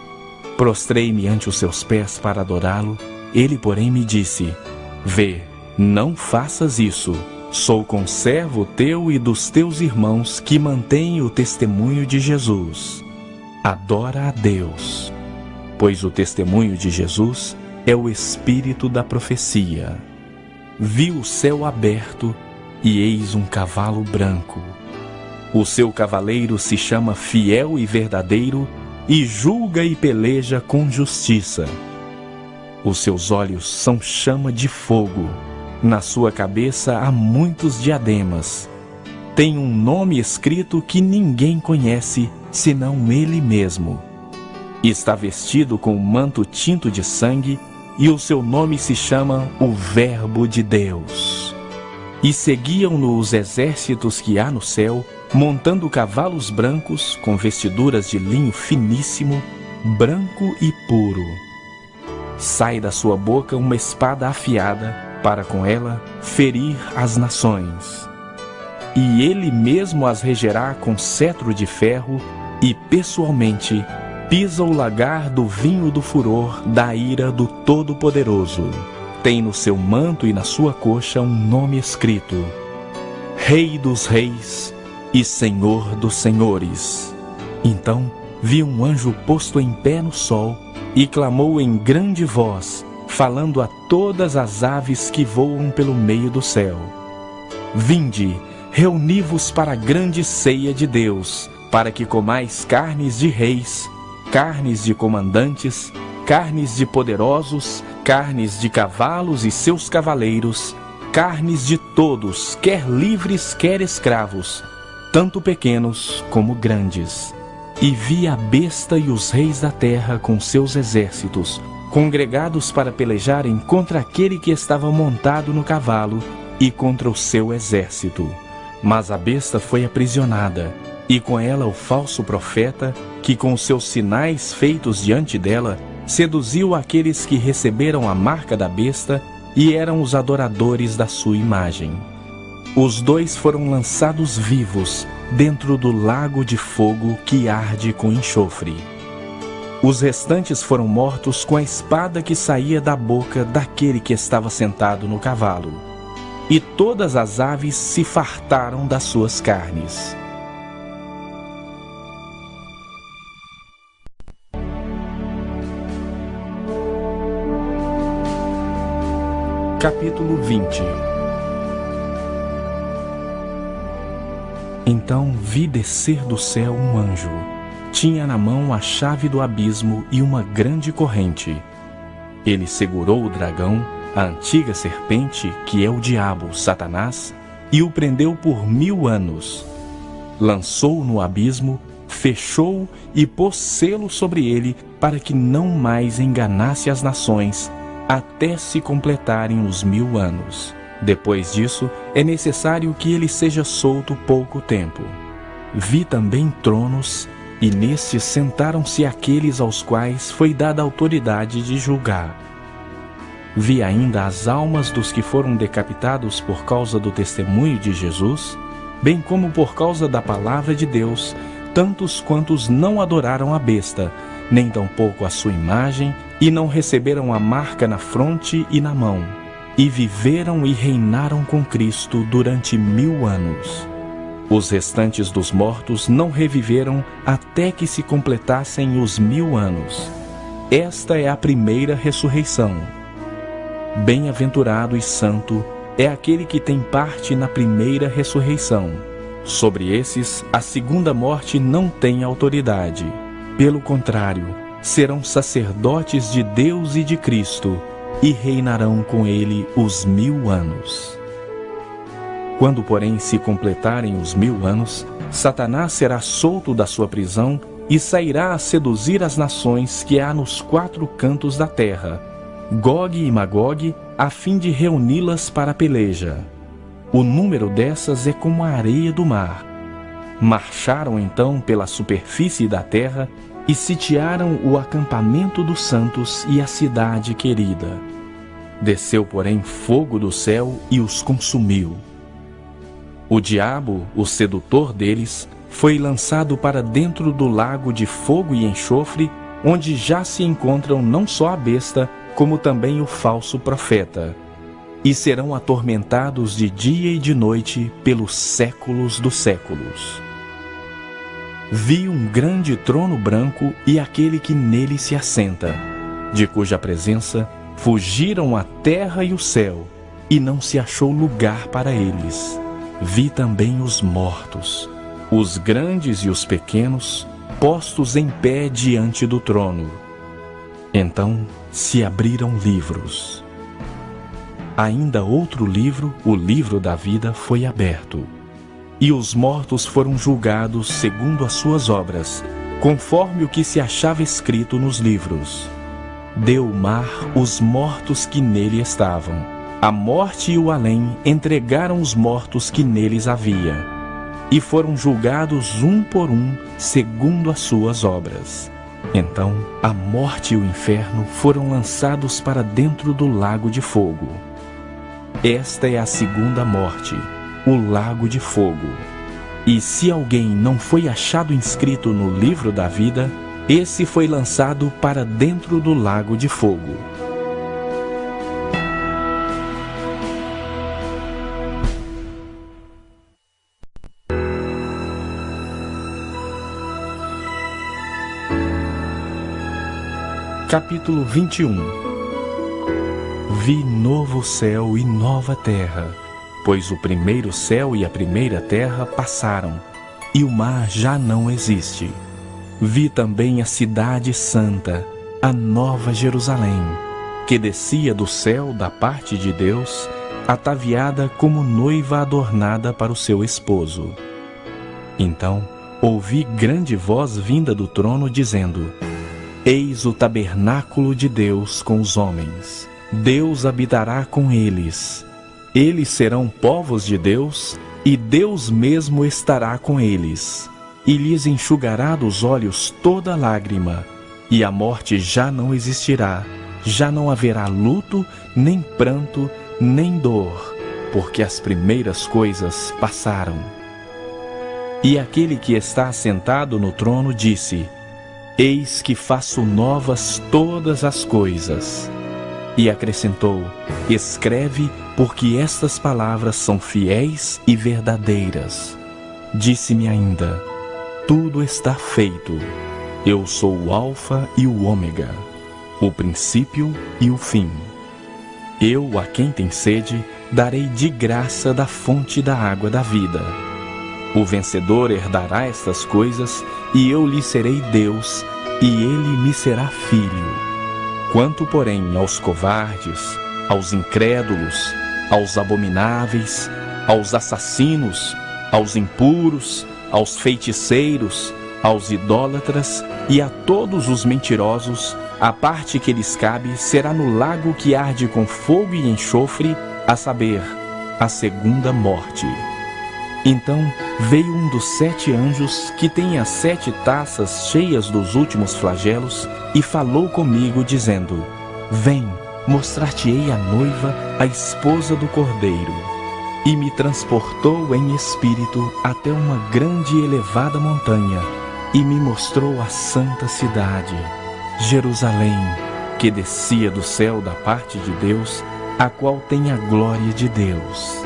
Prostrei-me ante os seus pés para adorá-lo. Ele, porém, me disse: vê, não faças isso. Sou conservo teu e dos teus irmãos que mantêm o testemunho de Jesus. Adora a Deus, pois o testemunho de Jesus é o espírito da profecia. Vi o céu aberto e eis um cavalo branco. O seu cavaleiro se chama Fiel e Verdadeiro e julga e peleja com justiça. Os seus olhos são chama de fogo. Na sua cabeça há muitos diademas. Tem um nome escrito que ninguém conhece, senão ele mesmo. Está vestido com um manto tinto de sangue, e o seu nome se chama o Verbo de Deus. E seguiam-no os exércitos que há no céu, montando cavalos brancos, com vestiduras de linho finíssimo, branco e puro. Sai da sua boca uma espada afiada, para com ela ferir as nações. E ele mesmo as regerá com cetro de ferro, e pessoalmente pisa o lagar do vinho do furor da ira do Todo-Poderoso. Tem no seu manto e na sua coxa um nome escrito: Rei dos Reis e Senhor dos Senhores. Então vi um anjo posto em pé no sol e clamou em grande voz, falando a todas as aves que voam pelo meio do céu: vinde, reuni-vos para a grande ceia de Deus, para que comais carnes de reis, carnes de comandantes, carnes de poderosos, carnes de cavalos e seus cavaleiros, carnes de todos, quer livres, quer escravos, tanto pequenos como grandes. E vi a besta e os reis da terra com seus exércitos, congregados para pelejarem contra aquele que estava montado no cavalo e contra o seu exército. Mas a besta foi aprisionada, e com ela o falso profeta, que com os seus sinais feitos diante dela, seduziu aqueles que receberam a marca da besta e eram os adoradores da sua imagem. Os dois foram lançados vivos dentro do lago de fogo que arde com enxofre. Os restantes foram mortos com a espada que saía da boca daquele que estava sentado no cavalo. E todas as aves se fartaram das suas carnes. Capítulo 20. Então vi descer do céu um anjo. Tinha na mão a chave do abismo e uma grande corrente. Ele segurou o dragão, a antiga serpente, que é o diabo, Satanás, e o prendeu por 1000 anos. Lançou-o no abismo, fechou-o e pôs selo sobre ele, para que não mais enganasse as nações, até se completarem os 1000 anos. Depois disso, é necessário que ele seja solto pouco tempo. Vi também tronos, e nestes sentaram-se aqueles aos quais foi dada a autoridade de julgar. Vi ainda as almas dos que foram decapitados por causa do testemunho de Jesus, bem como por causa da palavra de Deus, tantos quantos não adoraram a besta, nem tampouco a sua imagem, e não receberam a marca na fronte e na mão, e viveram e reinaram com Cristo durante 1000 anos. Os restantes dos mortos não reviveram até que se completassem os 1000 anos. Esta é a primeira ressurreição. Bem-aventurado e santo é aquele que tem parte na primeira ressurreição. Sobre esses, a segunda morte não tem autoridade. Pelo contrário, serão sacerdotes de Deus e de Cristo, e reinarão com ele os 1000 anos. Quando, porém, se completarem os 1000 anos, Satanás será solto da sua prisão e sairá a seduzir as nações que há nos 4 cantos da terra, Gog e Magog, a fim de reuni-las para a peleja. O número dessas é como a areia do mar. Marcharam então pela superfície da terra e sitiaram o acampamento dos santos e a cidade querida. Desceu, porém, fogo do céu e os consumiu. O diabo, o sedutor deles, foi lançado para dentro do lago de fogo e enxofre, onde já se encontram não só a besta, como também o falso profeta, e serão atormentados de dia e de noite pelos séculos dos séculos. Vi um grande trono branco e aquele que nele se assenta, de cuja presença fugiram a terra e o céu, e não se achou lugar para eles. Vi também os mortos, os grandes e os pequenos, postos em pé diante do trono. Então se abriram livros. Ainda outro livro, o livro da vida, foi aberto. E os mortos foram julgados segundo as suas obras, conforme o que se achava escrito nos livros. Deu o mar os mortos que nele estavam. A morte e o além entregaram os mortos que neles havia, e foram julgados um por um, segundo as suas obras. Então a morte e o inferno foram lançados para dentro do lago de fogo. Esta é a segunda morte, o lago de fogo. E se alguém não foi achado inscrito no livro da vida, esse foi lançado para dentro do lago de fogo. Capítulo 21. Vi novo céu e nova terra, pois o primeiro céu e a primeira terra passaram, e o mar já não existe. Vi também a cidade santa, a nova Jerusalém, que descia do céu da parte de Deus, ataviada como noiva adornada para o seu esposo. Então ouvi grande voz vinda do trono, dizendo: Eis o tabernáculo de Deus com os homens. Deus habitará com eles. Eles serão povos de Deus, e Deus mesmo estará com eles. E lhes enxugará dos olhos toda lágrima, e a morte já não existirá, já não haverá luto, nem pranto, nem dor, porque as primeiras coisas passaram. E aquele que está assentado no trono disse: Eis que faço novas todas as coisas. E acrescentou: Escreve, porque estas palavras são fiéis e verdadeiras. Disse-me ainda: Tudo está feito. Eu sou o Alfa e o Ômega, o princípio e o fim. Eu, a quem tem sede, darei de graça da fonte da água da vida. O vencedor herdará estas coisas, e eu lhe serei Deus, e ele me será filho. Quanto, porém, aos covardes, aos incrédulos, aos abomináveis, aos assassinos, aos impuros, aos feiticeiros, aos idólatras e a todos os mentirosos, a parte que lhes cabe será no lago que arde com fogo e enxofre, a saber, a segunda morte. Então veio um dos 7 anjos, que tem as 7 taças cheias dos últimos flagelos, e falou comigo, dizendo: Vem, mostrar-te-ei a noiva, a esposa do Cordeiro. E me transportou em espírito até uma grande e elevada montanha, e me mostrou a santa cidade, Jerusalém, que descia do céu da parte de Deus, a qual tem a glória de Deus.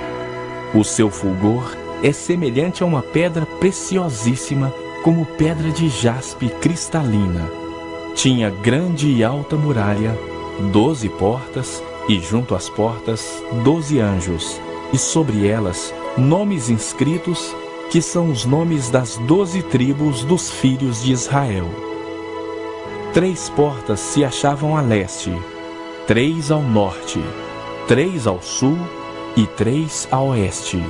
O seu fulgor é semelhante a uma pedra preciosíssima, como pedra de jaspe cristalina. Tinha grande e alta muralha, 12 portas, e junto às portas 12 anjos, e sobre elas nomes inscritos, que são os nomes das 12 tribos dos filhos de Israel. 3 portas se achavam a leste, 3 ao norte, 3 ao sul e 3 a oeste.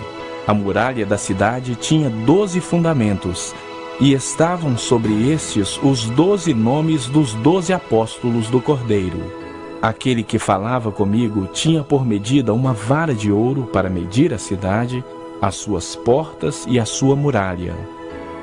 A muralha da cidade tinha 12 fundamentos, e estavam sobre estes os 12 nomes dos 12 apóstolos do Cordeiro. Aquele que falava comigo tinha por medida uma vara de ouro para medir a cidade, as suas portas e a sua muralha.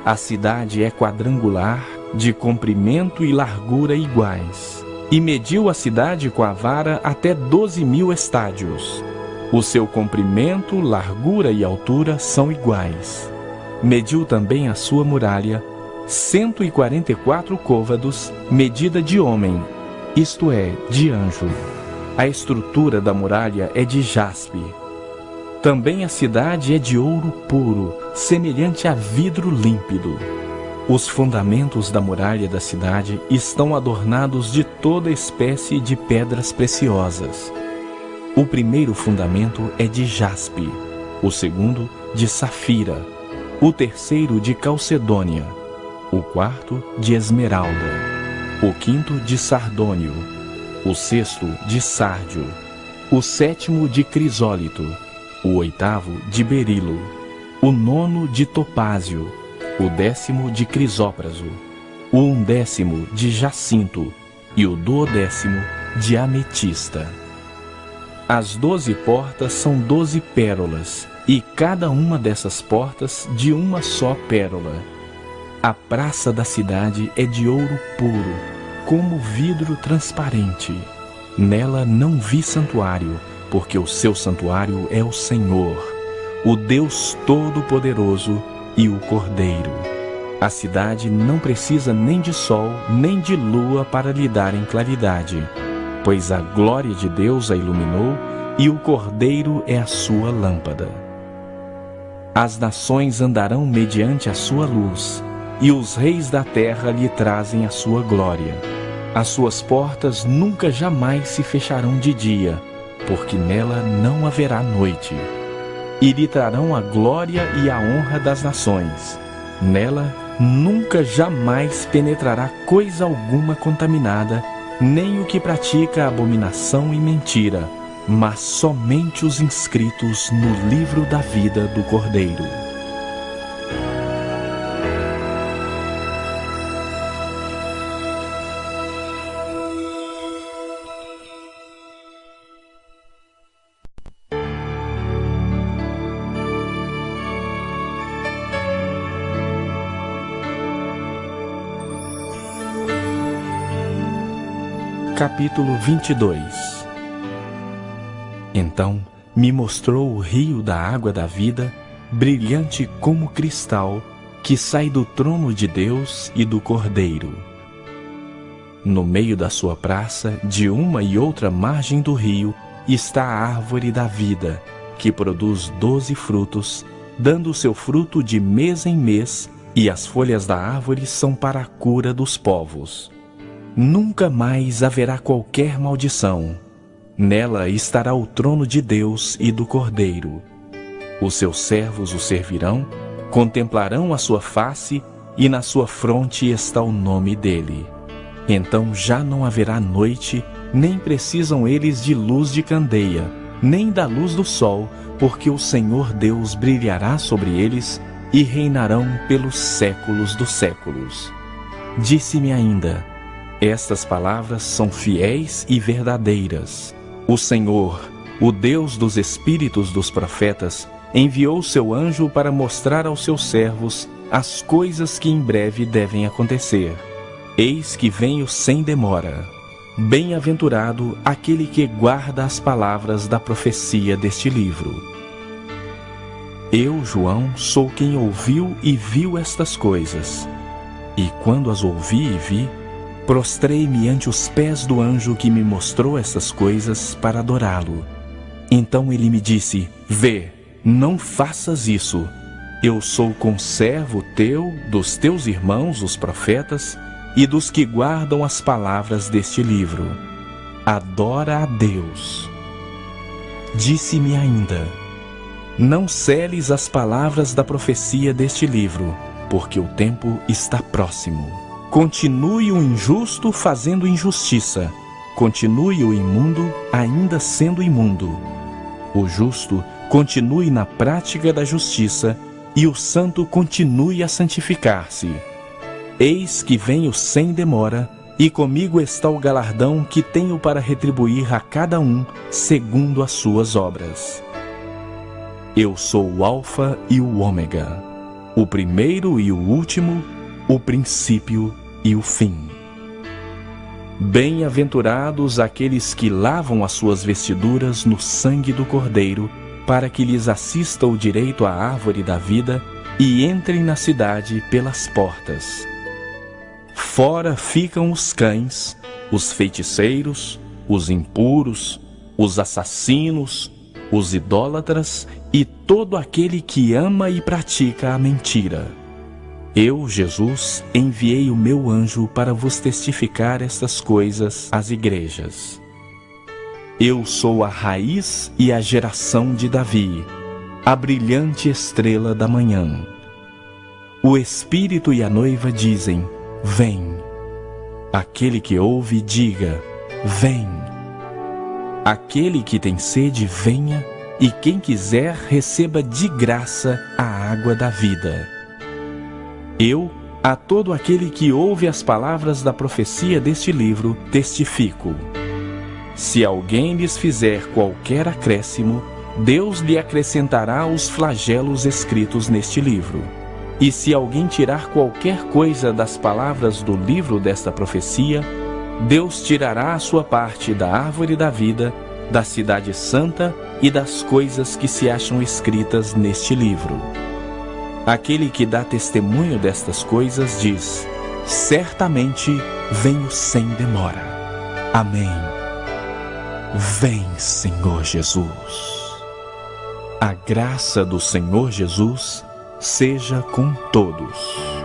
A cidade é quadrangular, de comprimento e largura iguais. e mediu a cidade com a vara até 12.000 estádios. O seu comprimento, largura e altura são iguais. Mediu também a sua muralha, 144 côvados, medida de homem, isto é, de anjo. A estrutura da muralha é de jaspe. Também a cidade é de ouro puro, semelhante a vidro límpido. Os fundamentos da muralha da cidade estão adornados de toda espécie de pedras preciosas. O primeiro fundamento é de jaspe, o segundo de safira, o terceiro de calcedônia, o quarto de esmeralda, o quinto de sardônio, o sexto de sárdio, o sétimo de crisólito, o oitavo de berilo, o nono de topázio, o 10º de crisópraso, o 11º de jacinto e o 12º de ametista. As 12 portas são 12 pérolas, e cada uma dessas portas de uma só pérola. A praça da cidade é de ouro puro, como vidro transparente. Nela não vi santuário, porque o seu santuário é o Senhor, o Deus Todo-Poderoso e o Cordeiro. A cidade não precisa nem de sol, nem de lua para lhe darem claridade, pois a glória de Deus a iluminou e o Cordeiro é a sua lâmpada. As nações andarão mediante a sua luz, e os reis da terra lhe trazem a sua glória. As suas portas nunca jamais se fecharão de dia, porque nela não haverá noite. E lhe trarão a glória e a honra das nações. Nela nunca jamais penetrará coisa alguma contaminada, nem o que pratica abominação e mentira, mas somente os inscritos no livro da vida do Cordeiro. Capítulo 22. Então me mostrou o rio da água da vida, brilhante como cristal, que sai do trono de Deus e do Cordeiro. No meio da sua praça, de uma e outra margem do rio, está a árvore da vida, que produz 12 frutos, dando o seu fruto de mês em mês, e as folhas da árvore são para a cura dos povos. Nunca mais haverá qualquer maldição. Nela estará o trono de Deus e do Cordeiro. Os seus servos o servirão, contemplarão a sua face, e na sua fronte está o nome dele. Então já não haverá noite, nem precisam eles de luz de candeia, nem da luz do sol, porque o Senhor Deus brilhará sobre eles e reinarão pelos séculos dos séculos. Disse-me ainda: estas palavras são fiéis e verdadeiras. O Senhor, o Deus dos espíritos dos profetas, enviou seu anjo para mostrar aos seus servos as coisas que em breve devem acontecer. Eis que venho sem demora. Bem-aventurado aquele que guarda as palavras da profecia deste livro. Eu, João, sou quem ouviu e viu estas coisas. E quando as ouvi e vi, prostrei-me ante os pés do anjo que me mostrou essas coisas para adorá-lo. Então ele me disse: vê, não faças isso. Eu sou conservo teu, dos teus irmãos, os profetas, e dos que guardam as palavras deste livro. Adora a Deus. Disse-me ainda: não seles as palavras da profecia deste livro, porque o tempo está próximo. Continue o injusto fazendo injustiça, continue o imundo ainda sendo imundo. O justo continue na prática da justiça, e o santo continue a santificar-se. Eis que venho sem demora, e comigo está o galardão que tenho para retribuir a cada um segundo as suas obras. Eu sou o Alfa e o Ômega, o primeiro e o último, o princípio e o fim. Bem-aventurados aqueles que lavam as suas vestiduras no sangue do Cordeiro, para que lhes assista o direito à árvore da vida e entrem na cidade pelas portas. Fora ficam os cães, os feiticeiros, os impuros, os assassinos, os idólatras e todo aquele que ama e pratica a mentira. Eu, Jesus, enviei o meu anjo para vos testificar estas coisas às igrejas. Eu sou a raiz e a geração de Davi, a brilhante estrela da manhã. O Espírito e a noiva dizem: vem. Aquele que ouve, diga: vem. Aquele que tem sede, venha, e quem quiser, receba de graça a água da vida. Eu, a todo aquele que ouve as palavras da profecia deste livro, testifico. Se alguém lhes fizer qualquer acréscimo, Deus lhe acrescentará os flagelos escritos neste livro. E se alguém tirar qualquer coisa das palavras do livro desta profecia, Deus tirará a sua parte da árvore da vida, da cidade santa e das coisas que se acham escritas neste livro. Aquele que dá testemunho destas coisas diz: certamente venho sem demora. Amém. Vem, Senhor Jesus. A graça do Senhor Jesus seja com todos.